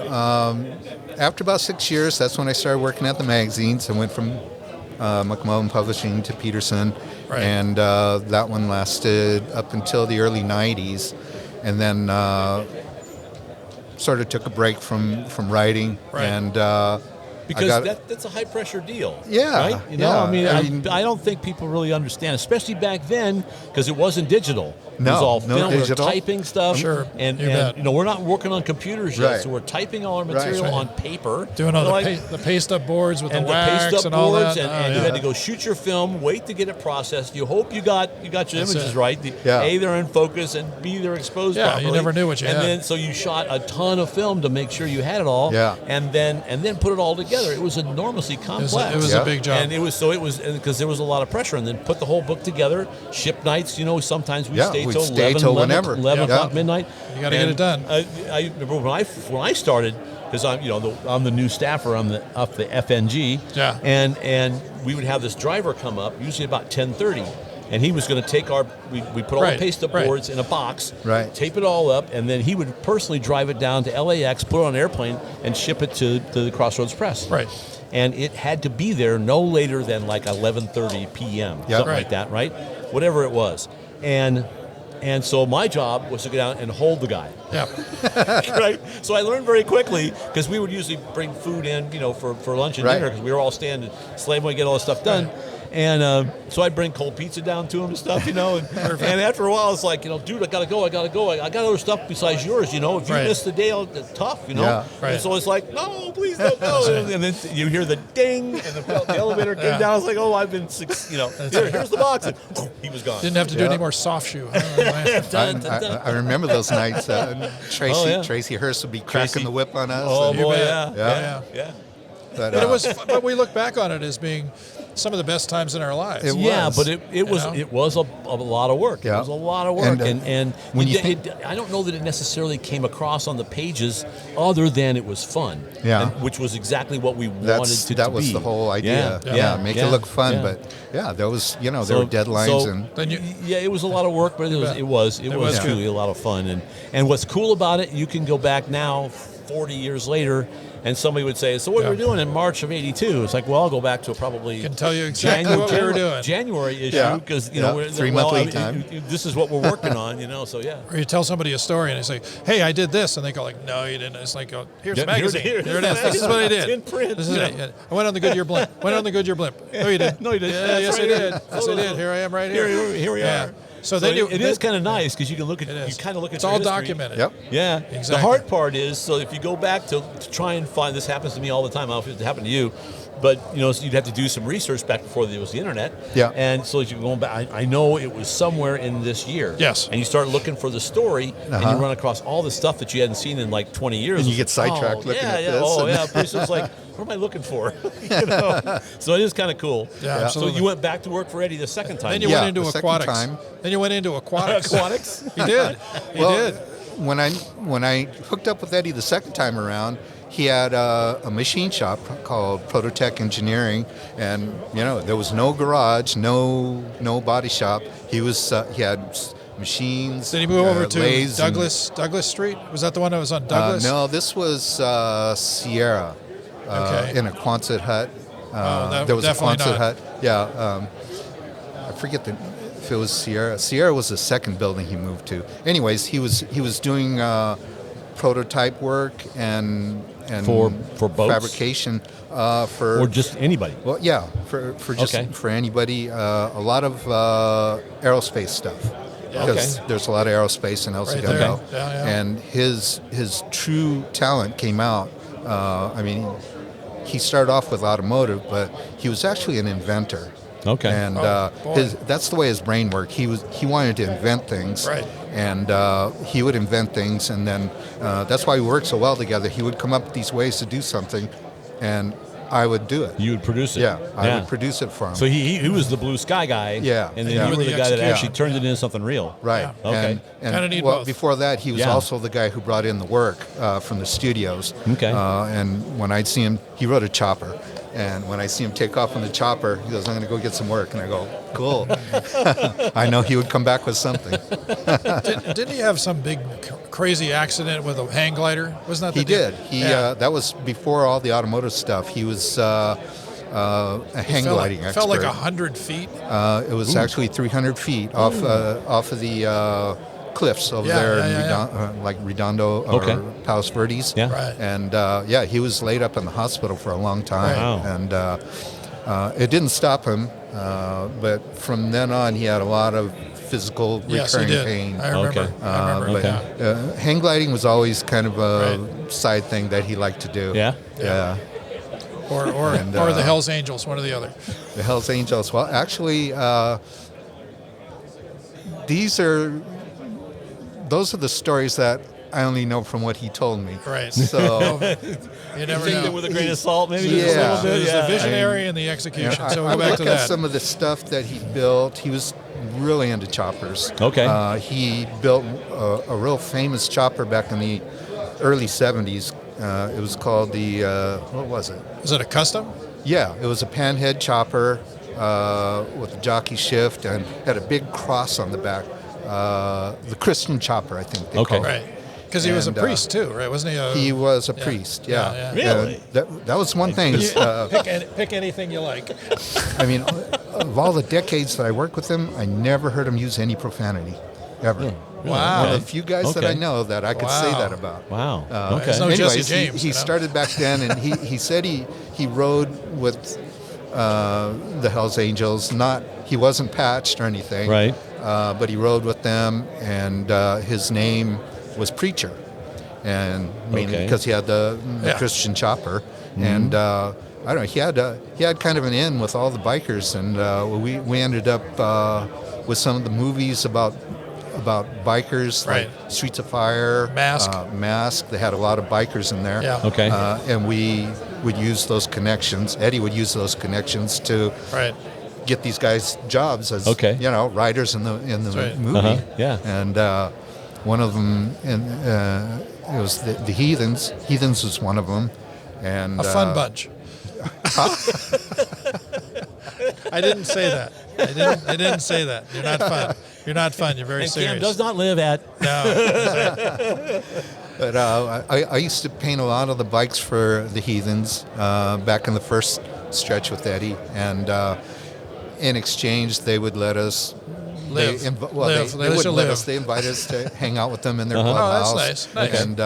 After about 6 years, that's when I started working at the magazines. I went from McMullen Publishing to Peterson, Right. and that one lasted up until the early '90s, and then sort of took a break from writing, Right. and Because that's a high pressure deal. Yeah, Right? yeah. I mean- I don't think people really understand, especially back then, because it wasn't digital. It No, was all no film. We were digital. typing stuff. Sure, And, you bet. we're not working on computers yet, Right. so we're typing all our Right. material Right. on paper. Doing all Like- the paste up boards with and the wax paste up and all boards, that. and you had to go shoot your film, wait to get it processed. You hope you got your That's images it. right. Yeah. A, they're in focus, and B, they're exposed Yeah, you properly. never knew what you and had. then so you shot a ton of film to make sure you had it all. Yeah. And then put it all together. It was enormously complex. It was Yeah. a big job. And because there was a lot of pressure, and then put the whole book together. Ship nights, sometimes we Yeah, stay we'd till stay 11, till whenever. 11 Yeah. o'clock, midnight. You gotta get And it done. I remember when I started, because I'm the new staffer. I'm up the FNG. Yeah. And we would have this driver come up, usually about 10:30, and he was going to take we put all Right, the paste up right. boards in a box, Right. tape it all up, and then he would personally drive it down to LAX, put it on an airplane, and ship it to the Crossroads Press. Right. And it had to be there no later than like 11:30 p.m. Yeah. Something Right. like that, right? Whatever it was, and so my job was to go down and hold the guy. Yeah. Right. So I learned very quickly because we would usually bring food in, for lunch and Right. dinner because we were all standing slave when we get all this stuff done. Right. And so I'd bring cold pizza down to him and stuff, and after a while it's like, dude, I gotta go. I got other stuff besides yours, If you Right. miss the day, it's tough, Yeah. Right. And so it's like, no, please don't go. And then you hear the ding, and the elevator came Yeah. down. I was like, oh, I've been here's the box, and he was gone. Didn't have to do Yeah. any more soft shoe. I remember those nights. Tracy Oh, yeah. Tracy Hurst would be cracking Tracy. the whip on us. Oh and- boy, bet. yeah. But, But it was. But we look back on it as being some of the best times in our lives. It Yeah, was. but it was a lot of work. Yeah. It was a lot of work, And, and when you I don't know that it necessarily came across on the pages, other than it was fun. Yeah. which was exactly what we wanted to that be. was the whole idea. Yeah, Make yeah, it look fun. yeah. But there was there were deadlines and Then you. Yeah, it was a lot of work, but it was was truly a lot of fun. And what's cool about it, you can go back now 40 years later, and somebody would say, so what were we doing in March of 82? It's like, well, I'll go back to probably can tell you exactly what we were doing. January issue, because, you know, we're 3 month lead time. This is what we're working on, you know, so yeah. Or you tell somebody a story and they say, hey, I did this. And they go like, no, you didn't. It's like, here's a magazine. Here it is. This is what I did. It's in print. This is it. I went on the Goodyear blimp. No, you didn't. No, you didn't. Yeah, yes, I did. Yes, I did. Here I am right here. Here we are. So it is kind of nice because you can look at it's all history. documented. Yep. Yeah. Exactly. The hard part is, so if you go back to try and find, this happens to me all the time. I don't know if it happened to you, but you know, so you'd have to do some research back before there was the internet. Yeah. And so as you're going back, I know it was somewhere in this year. Yes. And you start looking for the story, and you run across all the stuff that you hadn't seen in like 20 years. And you get sidetracked looking at this. Oh, yeah. Pretty soon it's like, what am I looking for? You know? So it is kind of cool. Yeah, absolutely. So you went back to work for Eddie the second time. Then you went into aquatics. Then you went into aquatics. Aquatics? You did. You did. When I hooked up with Eddie the second time around, he had a machine shop called Prototech Engineering, and you know there was no garage, no body shop. He had machines. Did he move over to lathes Douglas Street? Was that the one that was on Douglas? No, this was Sierra. In a Quonset hut. There was a Quonset hut. Yeah, I forget if it was Sierra. Sierra was the second building he moved to. Anyways, he was doing prototype work and for boats? Fabrication for or just anybody. Well, yeah, for anybody. A lot of aerospace stuff. Because there's a lot of aerospace in El Segundo, right yeah. And his true talent came out. I mean, he started off with automotive, but he was actually an inventor. Okay. And that's the way his brain worked. He wanted to invent things. Right. And he would invent things, and then that's why we worked so well together. He would come up with these ways to do something, and I would do it. You would produce it. Yeah, I would produce it for him. So he was the blue sky guy. Yeah. And then Yeah. you were the guy that Yeah. actually turned it into something real. Right. Yeah. Okay. And Kinda need well, both. before that, he was also the guy who brought in the work from the studios. Okay. And when I'd see him, he rode a chopper. And when I see him take off on the chopper, he goes, I'm going to go get some work. And I go, cool. I know he would come back with something. Didn't he have some big crazy accident with a hang glider? Wasn't that He the deal? did. That was before all the automotive stuff. He was a hang gliding expert. Felt like 100 feet. It was actually 300 feet off of the cliffs over there in like Redondo or Palos Verdes. Yeah. Right. And he was laid up in the hospital for a long time. Wow. And it didn't stop him, but from then on he had a lot of physical Yes, he recurring did. pain. I remember. Okay. I remember. But hang gliding was always kind of a side thing that he liked to do. Yeah? Yeah. Or the Hells Angels, one or the other. The Hells Angels. Well, actually, those are the stories that I only know from what he told me. Right. So You never Take it know. with a grain of salt, maybe Yeah. just a little bit. There's the visionary and the execution. So we'll I go back look to at that. some of the stuff that he built. He was really into choppers. Okay. He built a real famous chopper back in the early 70s. It was called the, what was it? Was it a custom? Yeah, it was a panhead chopper with a jockey shift and had a big cross on the back. The Christian chopper, I think they called it. Right. Because he was a And, priest too, right? Wasn't he? He was a priest, yeah. Really? That was one thing. Pick anything you like. I mean, of all the decades that I worked with him, I never heard him use any profanity, ever. Wow. One of the few guys that I know that I could say that about. Wow. Okay. It's no Jesse Anyways, James, he you know? started back then, and he said he rode with the Hells Angels. He wasn't patched or anything, Right. But he rode with them, and his name was Preacher, and mainly because he had the Christian chopper, and I don't know, he had kind of an in with all the bikers, and we ended up with some of the movies about bikers, like Streets of Fire, Mask. They had a lot of bikers in there. Yeah. Okay. And we would use those connections. Eddie would use those connections to get these guys jobs as riders in the movie. Yeah. And one of them, it was the Heathens. Heathens was one of them. And A fun bunch. I didn't say that. I didn't say that. You're not fun. You're not fun. You're very And serious. Cam does not live at. No. But I used to paint a lot of the bikes for the Heathens back in the first stretch with Eddie, and in exchange they would let us Live. They wouldn't let us. They invited us to hang out with them in their clubhouse. Oh, that's nice. And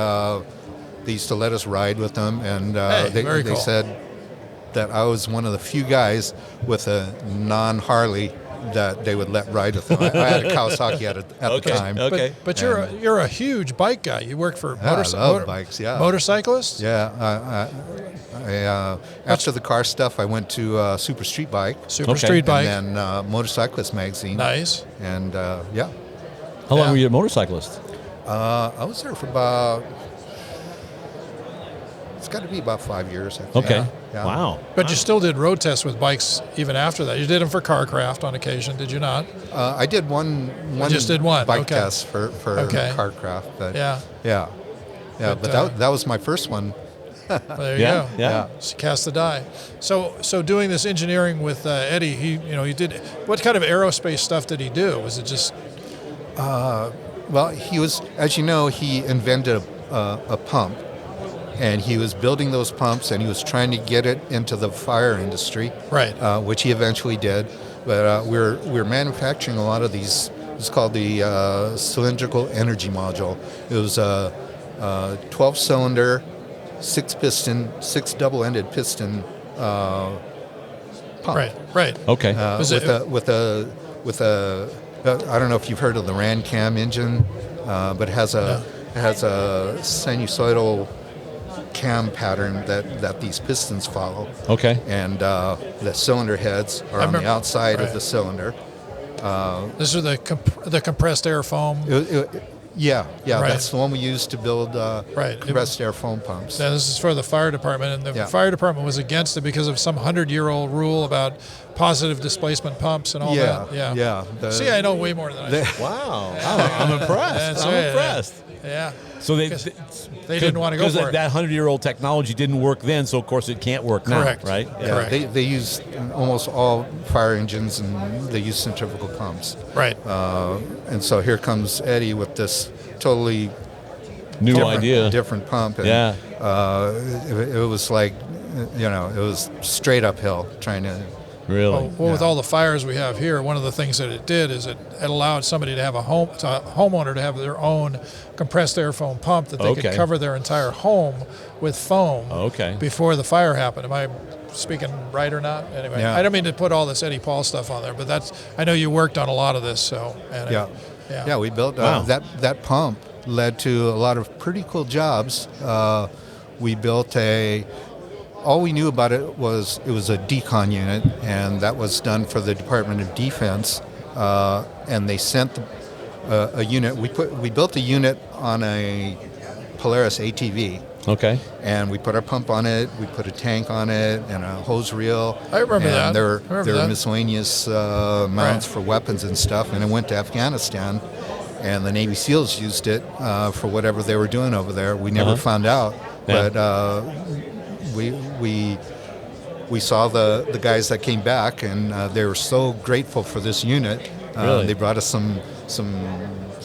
they used to let us ride with them, and very they cool. said that I was one of the few guys with a non-Harley that they would let ride with them. I had a Kawasaki at the time. Okay. But you're a huge bike guy. You work for I love bikes. Yeah. motorcyclists. Yeah. After the car stuff, I went to Super Street Bike. Street Bike. And then Motorcyclist magazine. Nice. And How long were you a motorcyclist? I was there for about. It's got to be about 5 years, I think. Okay. Yeah. Wow. But you still did road tests with bikes even after that. You did them for Carcraft on occasion, did you not? I did one. Just did one. bike Okay. test for Carcraft. But Yeah. But that was my first one. Well, there you Yeah, go. yeah. So cast the die. So doing this engineering with Eddie, he did. What kind of aerospace stuff did he do? Was it just? Well, he was, as you know, he invented a pump, and he was building those pumps, and he was trying to get it into the fire industry, Right. Which he eventually did. But we're manufacturing a lot of these. It's called the cylindrical energy module. It was a 12-cylinder, 6-piston, 6 double-ended piston pump. Right. Okay. With a I don't know if you've heard of the Rancam engine, but it has a sinusoidal cam pattern that these pistons follow. Okay. And the cylinder heads are on the outside of the cylinder. This is the compressed air foam. Yeah, Right. that's the one we used to build Right. compressed air foam pumps. Now, this is for the fire department, and the fire department was against it because of some 100-year-old rule about positive displacement pumps and all that. Yeah. See, I know way more than I do. Wow. I'm impressed. I'm impressed. Yeah. So they didn't want to go for it. Because that 100-year-old technology didn't work then, so of course it can't work Correct. now, right? Yeah, they use almost all fire engines, and they use centrifugal pumps. Right. And so here comes Eddie with this totally New idea. different pump. And, Yeah. it was like, it was straight uphill trying to. Really? Well, with all the fires we have here, one of the things that it did is it allowed somebody to have a homeowner to have their own compressed air foam pump that they could cover their entire home with foam before the fire happened. Am I speaking right or not? Anyway, I don't mean to put all this Eddie Paul stuff on there, but I know you worked on a lot of this. So we built that pump led to a lot of pretty cool jobs. We built all we knew about it was a decon unit, and that was done for the Department of Defense. And they sent a unit. We built a unit on a Polaris ATV. Okay. And we put our pump on it. We put a tank on it and a hose reel. I remember that. There were miscellaneous mounts for weapons and stuff. And it went to Afghanistan, and the Navy SEALs used it for whatever they were doing over there. We never found out, but. We saw the guys that came back, and they were so grateful for this unit. Really? They brought us some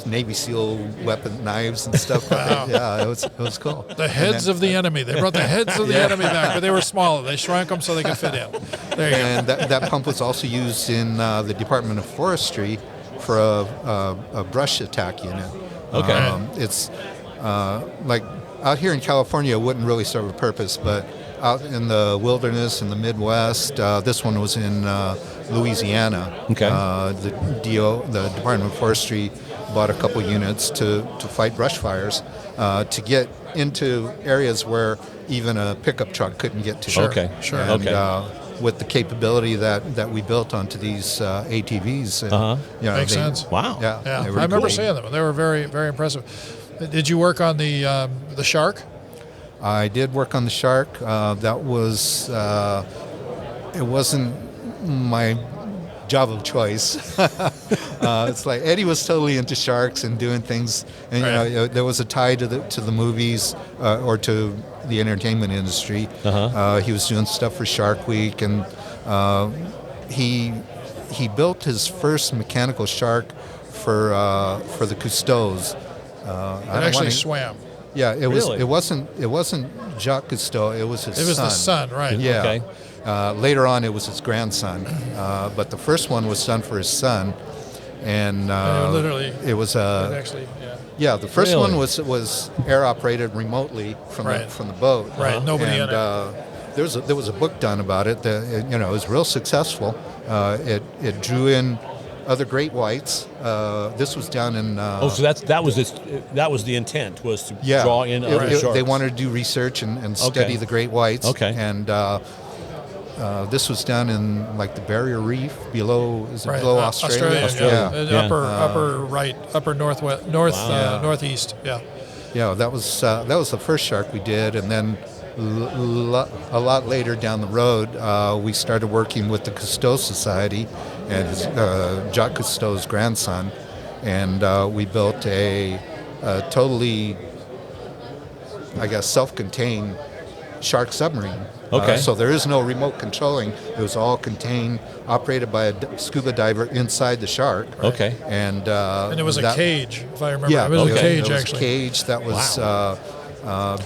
Navy SEAL weapon knives and stuff. Wow. Yeah, it was cool. The heads of the enemy. They brought the heads of the enemy back, but they were smaller. They shrunk them so they could fit in. There you and go. That pump was also used in the Department of Forestry for a brush attack unit. Okay. It's like out here in California, it wouldn't really serve a purpose, but out in the wilderness in the Midwest, this one was in Louisiana. Okay. The Department of Forestry bought a couple units to fight brush fires, to get into areas where even a pickup truck couldn't get to. Sure. Okay. Sure. And with the capability that we built onto these ATVs, Makes sense. Wow. Yeah, they I were remember cool. seeing them. They were very, very impressive. Did you work on the Shark? I did work on the Shark. That was, it wasn't my job of choice. It's like Eddie was totally into sharks and doing things, and there was a tie to the movies or to the entertainment industry. He was doing stuff for Shark Week, and he built his first mechanical shark for the Cousteaus. It actually swam. Yeah, it was. Really? It wasn't Jacques Cousteau. It was his son. It was the son, right? Yeah. Okay. Later on, it was his grandson, but the first one was done for his son, and literally, it was actually, yeah. The first Really? one was air operated remotely from the boat. Right, nobody and, in it. There was a book done about it. That it was real successful. It drew in other great whites. This was down in. So that was the intent, was to Yeah, draw in other sharks. they wanted to do research and study the great whites. Okay. And this was done in like the Barrier Reef below right. below Australia. Australia. Yeah. Upper right, upper northwest, northeast. Yeah. Yeah, that was the first shark we did, and then a lot later down the road, we started working with the Cousteau Society and Jacques Cousteau's grandson, and we built a totally, I guess, self-contained shark submarine. Okay. So there is no remote controlling. It was all contained, operated by a scuba diver inside the shark. Okay. And it was a cage, if I remember. Yeah, it was a cage, it was actually. a cage that was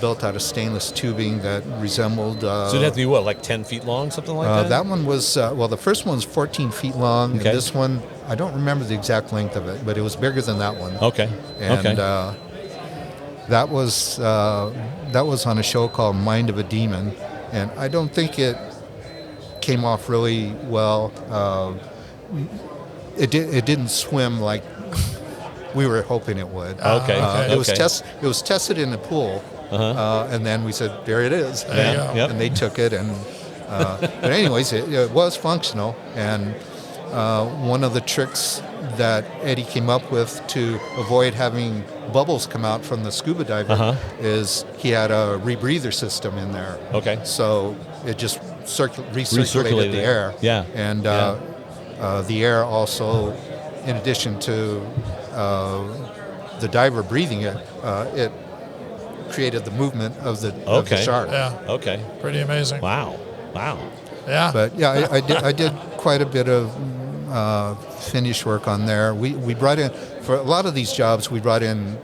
built out of stainless tubing that resembled. So it'd have to be what, like 10 feet long, something like that? That one was the first one was 14 feet long, Okay. and this one I don't remember the exact length of it, but it was bigger than that one. Okay. And that was on a show called Mind of a Demon, and I don't think it came off really well. It didn't swim like we were hoping it would. Okay. It was tested in the pool, and then we said, "There it is," There you go. Yep. and they took it. And but anyways, it was functional. And one of the tricks that Eddie came up with to avoid having bubbles come out from the scuba diver is he had a rebreather system in there. Okay. So it just recirculated the air. Yeah. And the air also, in addition to the diver breathing it, it created the movement of the shark. Yeah. Okay. Pretty amazing. Wow. Yeah. But yeah, I did quite a bit of finish work on there. We brought in, for a lot of these jobs, we brought in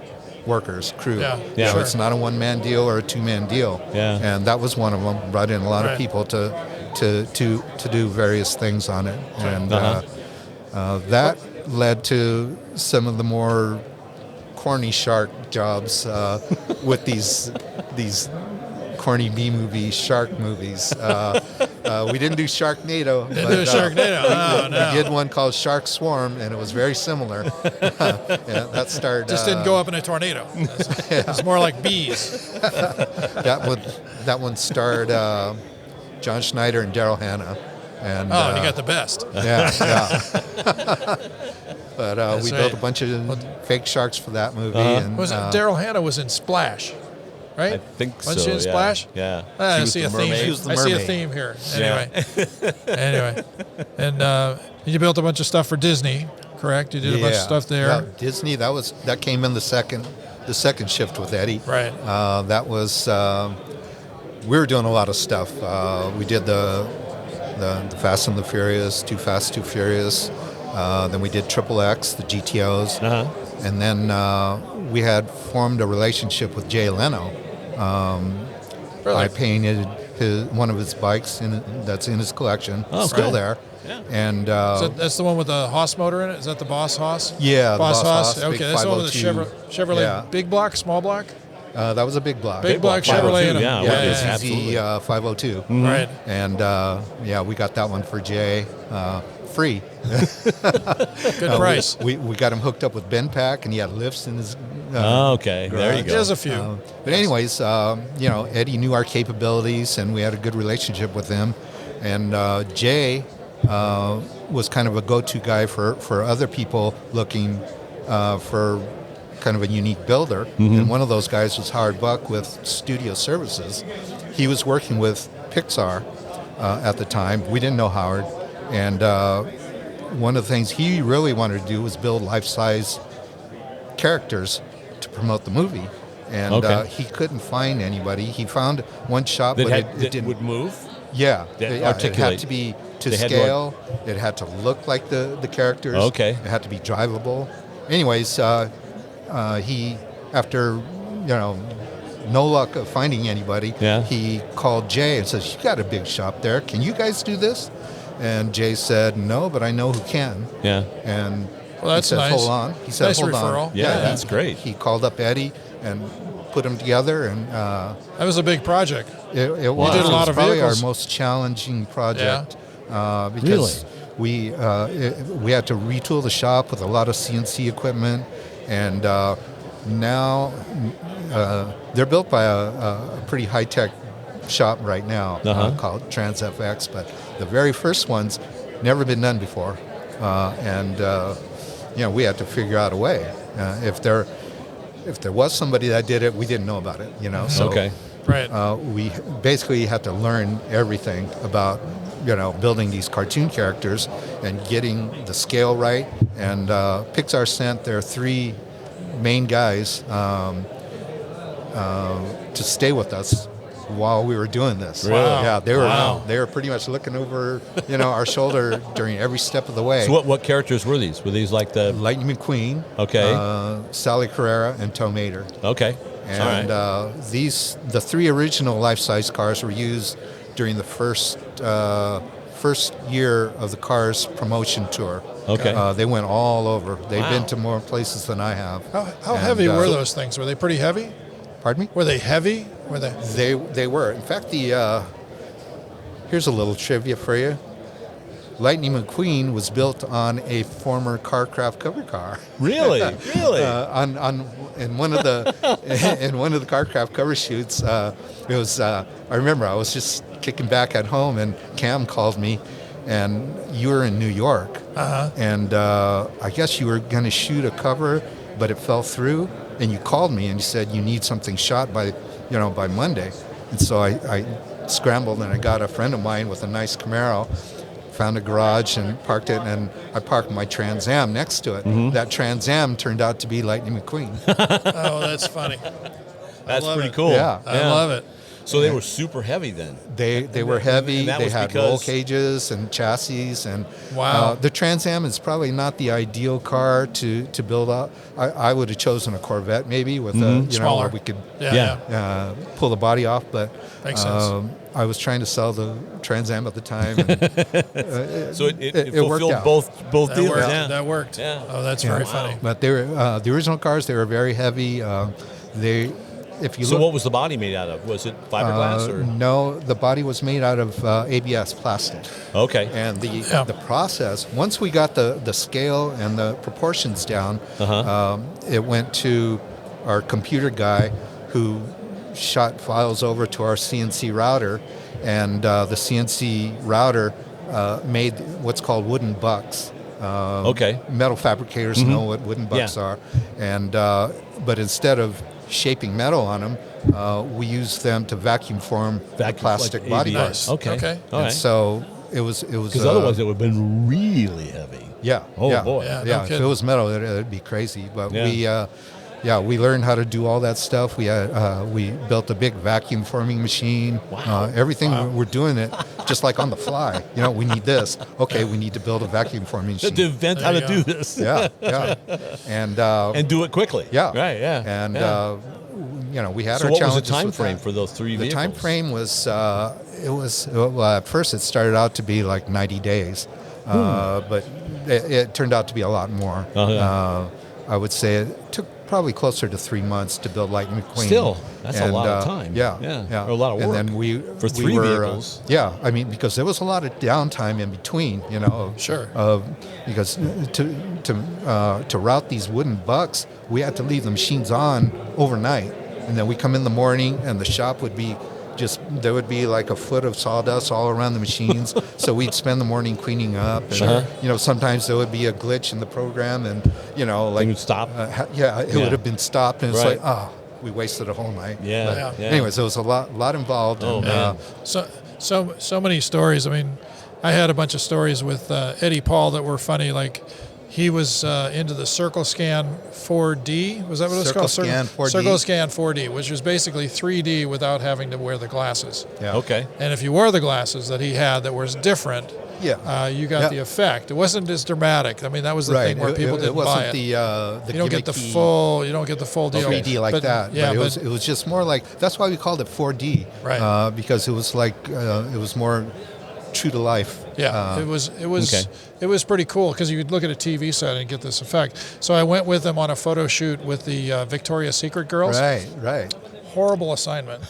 workers, crew. Yeah. Yeah. So Sure. it's not a one-man deal or a two-man deal. Yeah. And that was one of them. Brought in a lot Right. of people to do various things on it. And that led to some of the more corny shark jobs with these corny B-movie shark movies. We didn't do Sharknado. Didn't do Sharknado. Oh, no. We did one called Shark Swarm, and it was very similar. That starred. Just didn't go up in a tornado. It's more like bees. That one starred John Schneider and Daryl Hannah. And Oh, you got the best. yeah. But we built a bunch of fake sharks for that movie. And Was it Daryl Hannah was in Splash, right? I think Wasn't so, she in yeah. Splash? Yeah. I She was see the a theme. mermaid. She was the I see a mermaid. theme here. Yeah. Anyway, and you built a bunch of stuff for Disney, correct? You did a bunch of stuff there. Yeah, Disney. That came in the second shift with Eddie. Right. That was we were doing a lot of stuff. We did the Fast and the Furious, Too Fast, Too Furious. Then we did Triple X, the GTOs, and then we had formed a relationship with Jay Leno. Really? I painted one of his bikes that's in his collection, still cool. there. Yeah. And So that's the one with the Haas motor in it? Is that the Boss Haas? yeah, the Boss Haas, Okay, big that's the one with the 502. Chevrolet Yeah. big block, small block? That was a big block. Big block block, Chevrolet. 502, and a- yeah, Yeah, yeah, the absolutely. ZZ 502. Right. And we got that one for Jay, free. Good price. We got him hooked up with Benpack, and he had lifts in his. Okay. There you go. There's a few. But anyways, Eddie knew our capabilities, and we had a good relationship with him. And Jay was kind of a go-to guy for other people looking for kind of a unique builder. And one of those guys was Howard Buck with Studio Services. He was working with Pixar at the time. We didn't know Howard. And one of the things he really wanted to do was build life-size characters to promote the movie. And he couldn't find anybody. He found one shop, but it didn't. would move? Yeah, That it articulate. had to be to They had to scale. It had to look like the characters. Okay. It had to be drivable. Anyways, he after no luck of finding anybody. Yeah. He called Jay and says, "You got a big shop there. Can you guys do this?" And Jay said, "No, but I know who can." Yeah. And Well, that's he said, nice. "Hold on." He said, Nice "Hold referral. on." Yeah, that's great. He called up Eddie and put them together, and That was a big project. it was. did a lot It was of probably our vehicles. most challenging project because we had to retool the shop with a lot of CNC equipment, and now they're built by a pretty high-tech shop right now called TransFX, but the very first ones never been done before, and we had to figure out a way. If there was somebody that did it, we didn't know about it. So Okay. Right. we basically had to learn everything about building these cartoon characters and getting the scale right. And Pixar sent their 3 main guys to stay with us while we were doing this. Really? Yeah, they were pretty much looking over our shoulder during every step of the way. So what characters were these? Were these like the... Lightning McQueen, Okay. Sally Carrera, and Tow Mater. Okay. And All right. the 3 original life-size cars were used during the first year of the Cars promotion tour. Okay. They went all over. They've Wow. been to more places than I have. How heavy were those things? Were they pretty heavy? Pardon me? Were they heavy? Were they? They were. In fact, here's a little trivia for you. Lightning McQueen was built on a former Carcraft cover car. Really? Really? In one of the Carcraft cover shoots, it was. I remember I was just kicking back at home, and Cam called me, and you were in New York, and I guess you were going to shoot a cover, but it fell through, and you called me and you said you need something shot by Monday, and so I scrambled and I got a friend of mine with a nice Camaro. Found a garage and parked it, and I parked my Trans Am next to it. Mm-hmm. That Trans Am turned out to be Lightning McQueen. Oh, that's funny. That's love pretty it. cool. Yeah. I love it. So they were super heavy then. They were heavy. and that They was had because- roll cages and chassis, and Wow. the Trans Am is probably not the ideal car to build up. I would have chosen a Corvette maybe with Smaller. where we could Yeah. pull the body off, but Makes sense. I was trying to sell the Trans Am at the time. And, So it worked fulfilled out. both That deals. worked. Yeah. That worked. Yeah. Oh, that's Yeah. very Wow. funny. But they were the original cars. They were very heavy. If you So look, what was the body made out of? Was it fiberglass or? no, the body was made out of ABS plastic. Okay. And the process, once we got the scale and the proportions down, it went to our computer guy who shot files over to our CNC router, and the CNC router made what's called wooden bucks. Okay. Metal fabricators know what wooden bucks are, and but instead of shaping metal on them, we used them to vacuum form the plastic like body ABS. parts. Okay. Okay. All And right. so it was Because otherwise it would have been really heavy. yeah. Oh, yeah, boy. Yeah. Yeah, No if kidding. it was metal, it'd be crazy. But Yeah. we learned how to do all that stuff. We built a big vacuum forming machine. Wow. Everything we're doing it just like on the fly. We need this. Okay, we need to build a vacuum forming machine. To invent how There to you do go. this. Yeah, yeah, and And do it quickly. yeah, Right. Yeah. and yeah. we had So our what was the challenges time with frame that. for those 3 The vehicles? time frame was at first it started out to be like 90 days, but it turned out to be a lot more. I would say it took probably closer to 3 months to build Lightning McQueen. Still, that's a lot of time. Yeah, Yeah. Or a lot of And work. then For we 3 were, vehicles. yeah, I mean, because there was a lot of downtime in between, Sure. because to route these wooden bucks, we had to leave the machines on overnight, and then we come in the morning, and the shop would be there would be like a foot of sawdust all around the machines. So we'd spend the morning cleaning up. And, Sure. sometimes there would be a glitch in the program, and like It would stop? it would have been stopped, and it's Right. like, we wasted a whole night. Yeah. But Yeah. anyways, there was a lot involved. Oh, and, man. So many stories. I mean, I had a bunch of stories with Eddie Paul that were funny. Like, he was into the Circle Scan 4D. Was that what it's called? Circle Scan 4D. Circle Scan 4D, which was basically 3D without having to wear the glasses. Yeah. Okay. And if you wore the glasses that he had that was different, you got the effect. It wasn't as dramatic. I mean, that was the thing where people didn't buy it. The you don't get the full. You don't get the full deal. 3D like that. Yeah, but it was just more like, that's why we called it 4D. Right. Because it was like it was more true to life. Yeah, it was pretty cool because you could look at a TV set and get this effect. So I went with them on a photo shoot with the Victoria's Secret girls. Right. Horrible assignment.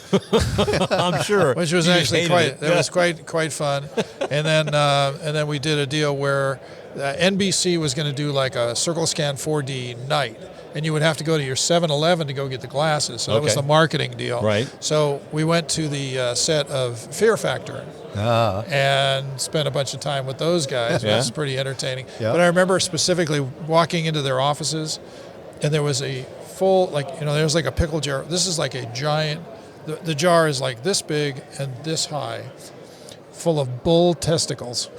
I'm sure. Which was actually quite fun. And then we did a deal where NBC was going to do like a Circle Scan 4D night. And you would have to go to your 7-Eleven to go get the glasses. So that was the marketing deal. Right. So we went to the set of Fear Factor and spent a bunch of time with those guys. It was pretty entertaining. Yeah. But I remember specifically walking into their offices, and there was a full, there's like a pickle jar. This is like a giant, the jar is like this big and this high, full of bull testicles.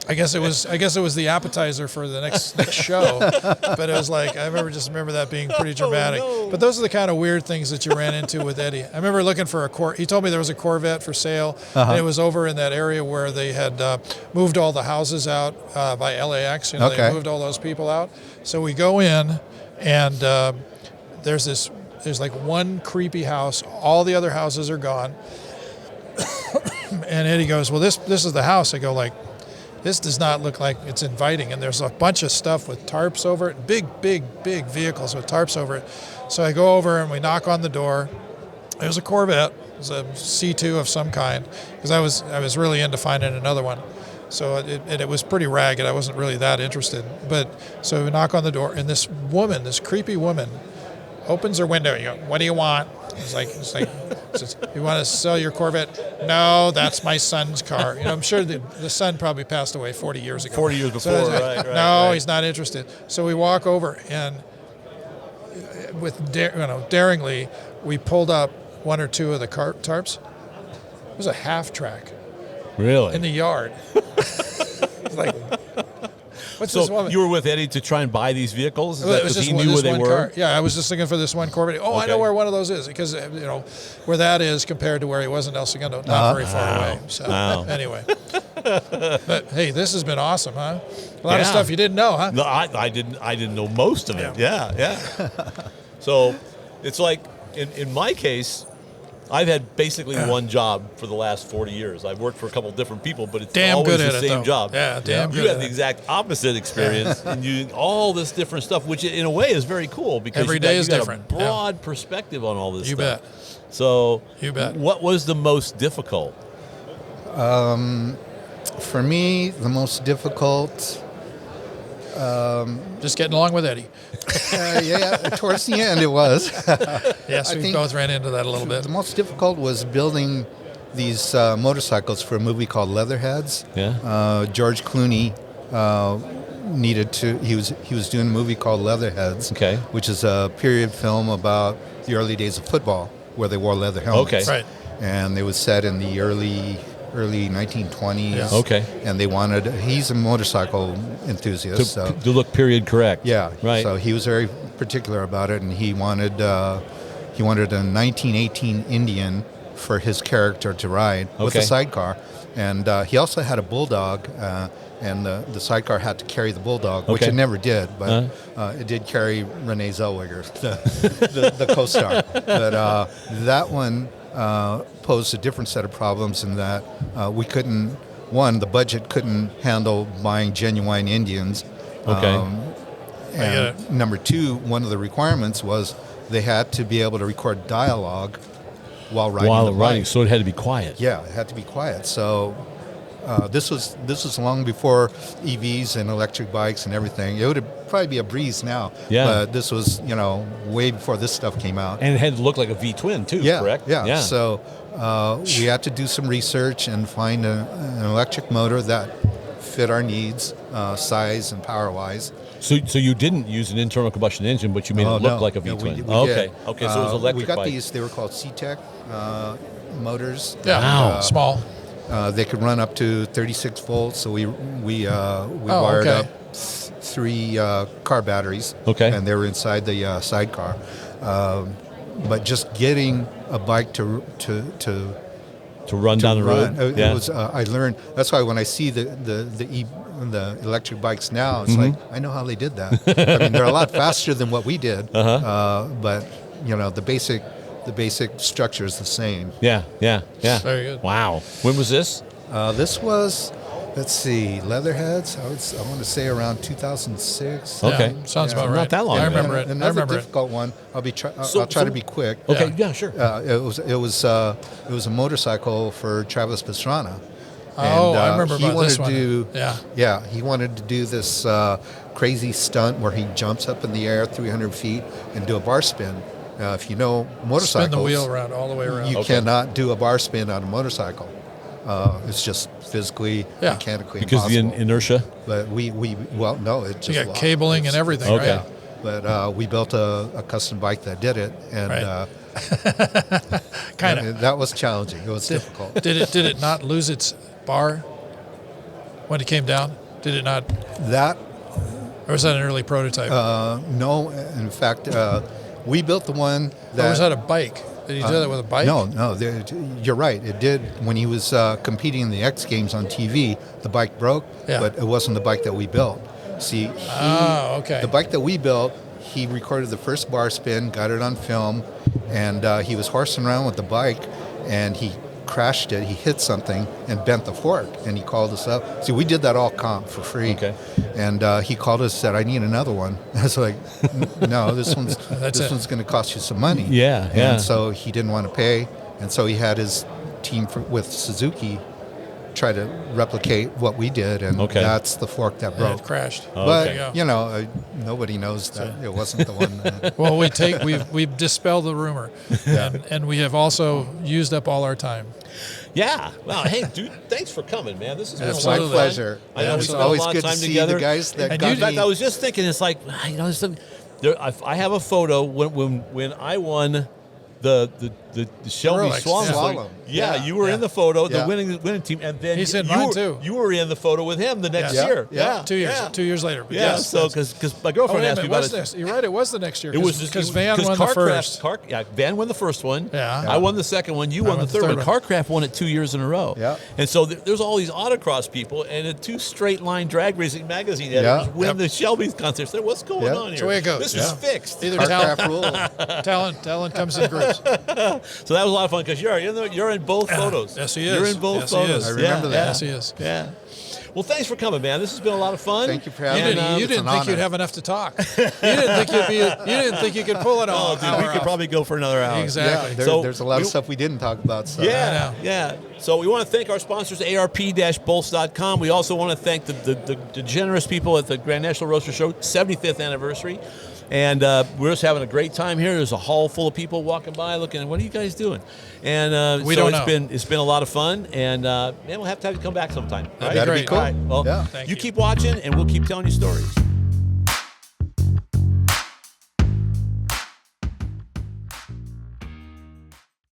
I guess it was the appetizer for the next show, but it was like I remember that being pretty dramatic. Oh, no. But those are the kind of weird things that you ran into with Eddie. I remember looking for he told me there was a Corvette for sale, and it was over in that area where they had moved all the houses out by LAX. They moved all those people out. So we go in, and there's like one creepy house. All the other houses are gone. And Eddie goes, well, this is the house. I go, like, this does not look like it's inviting. And there's a bunch of stuff with tarps over it, big vehicles with tarps over it. So I go over and we knock on the door. It was a Corvette. It was a C2 of some kind, because I was really into finding another one. So it was pretty ragged. I wasn't really that interested. But so we knock on the door, and this creepy woman, opens her window. You go, what do you want? It's like, you want to sell your Corvette? No, that's my son's car. I'm sure the son probably passed away 40 years ago. 40 years before, right. No, he's not interested. So we walk over, and daringly, we pulled up one or two of the tarps. It was a half track. Really? In the yard. It's like, what's so this woman? You were with Eddie to try and buy these vehicles? He knew where they were? Car. Yeah, I was just looking for this one Corvette. Oh, okay. I know where one of those is, because where that is compared to where he was in El Segundo, not very far away. So anyway, but hey, this has been awesome, huh? A lot of stuff you didn't know, huh? No, I didn't know most of it. Yeah. So it's like in my case, I've had basically one job for the last 40 years. I've worked for a couple different people, but it's always the same job. Yeah, damn good. You had the exact opposite experience, and you all this different stuff, which in a way is very cool, because every day is different. A broad perspective on all this you stuff. Bet. So, you bet. What was the most difficult? For me, the most difficult. Just getting along with Eddie. Towards the end it was. Yes, we both ran into that a little bit. The most difficult was building these motorcycles for a movie called Leatherheads. Yeah. George Clooney needed to. He was doing a movie called Leatherheads, which is a period film about the early days of football, where they wore leather helmets. Okay. Right. And it was set in the early 1920s. Yeah. Okay. And he's a motorcycle enthusiast. To look period correct. Yeah. Right. So he was very particular about it, and he wanted a 1918 Indian for his character to ride with a sidecar. And he also had a bulldog, and the sidecar had to carry the bulldog, which it never did, but it did carry Renee Zellweger, the co-star. But that one posed a different set of problems in that we couldn't, the budget couldn't handle buying genuine Indians. And number two, one of the requirements was they had to be able to record dialogue while riding the bike. So it had to be quiet. Yeah, it had to be quiet. So this was long before EVs and electric bikes and everything. It would probably be a breeze now. Yeah. But this was, way before this stuff came out. And it had to look like a V-twin too, correct? Yeah. So we had to do some research and find an electric motor that fit our needs, size and power-wise. So you didn't use an internal combustion engine, but you made it look like a V-twin. We okay. Did. Okay, so it was electric We got bike. these, they were called C-Tech motors. Yeah, wow. Small. They could run up to 36 volts, so we wired up 3 car batteries, and they were inside the sidecar. But just getting a bike to run down the road. It was. I learned. That's why when I see the electric bikes now, it's like I know how they did that. I mean, they're a lot faster than what we did. But the basic structure is the same. Yeah. Very good. Wow. When was this? This was, let's see, Leatherheads. I want to say around 2006. Okay. Yeah, sounds about Not right. that long I ago. remember it. I Another remember difficult one. I'll try to be quick. Okay. Yeah, sure. It was a motorcycle for Travis Pastrana. Oh, I remember he about wanted this to one. do, Yeah. he wanted to do this crazy stunt where he jumps up in the air 300 feet and do a bar spin. If you know motorcycles, Spin the wheel around, all the way around. you cannot do a bar spin on a motorcycle. It's just physically, mechanically because of the impossible. inertia. But no, it just You got lost. cabling and everything, Okay. right? But we built a custom bike that did it, and Right. Kind of. that was challenging. It was difficult. Did it not lose its bar when it came down? Did it not? That Or was that an early prototype? no, in fact, we built the one that. Or was that a bike? Did he do that with a bike? No, you're right. It did when he was competing in the X Games on TV. The bike broke, but it wasn't the bike that we built. See, the bike that we built, he recorded the first bar spin, got it on film, and he was horsing around with the bike, and he crashed it. He hit something and bent the fork, and he called us up. See, we did that all comp for free. Okay. And he called us and said, I need another one. I was like, no, this one's going to cost you some money. Yeah. And so he didn't want to pay, and so he had his team with Suzuki try to replicate what we did, and that's the fork that broke. It crashed. But nobody knows that it wasn't the one. Well, we've dispelled the rumor, and we have also used up all our time. Yeah. Well, hey, dude, thanks for coming, man. This has been It's a lot my of pleasure. fun. I know we It's spent a always lot good of to time see together. the guys that And got in fact, me. I was just thinking, it's like, I have a photo when I won the Shelby Rolex, Slalom. yeah. You were in the photo, the Yeah. winning team, and then He's in you mine, were, too. You were in the photo with him the next Yeah. year. Yeah. 2 years. 2 years later. But Yeah. yes, So that's- because my girlfriend asked me about it. You're right. It was the next year. It was because Van won the Carcraft- first. Van won the first one. Yeah. I won the second one. You won the third one. Carcraft won it 2 years in a row. Yeah. And so there's all these autocross people, and the two straight line drag racing magazine editors win the Shelby contest. What's going on here? That's the way it goes. This is fixed. Either Aircraft rule. talent comes in groups. So that was a lot of fun because you're in both photos. Yes, he is. You're in both Yes, he photos. is. I remember that. Yes, he is. Yeah. Well, thanks for coming, man. This has been a lot of fun. Thank you for You having me. didn't, It's an think you'd honor. have enough to talk. You didn't think you could pull it all. Oh, dude, we could probably go for another hour. Exactly. Yeah, So there's a lot we- of stuff we didn't talk about. So. Yeah. So we want to thank our sponsors, ARP-bolts.com. We also want to thank the generous people at the Grand National Roadster Show, 75th anniversary. And we're just having a great time here. There's a hall full of people walking by looking, what are you guys doing? And We so don't know. it's been a lot of fun. And man, we'll have to have you come back sometime. That'd be That'd great. be cool. All right. Well, Yeah. Thank you you. keep watching, and we'll keep telling you stories.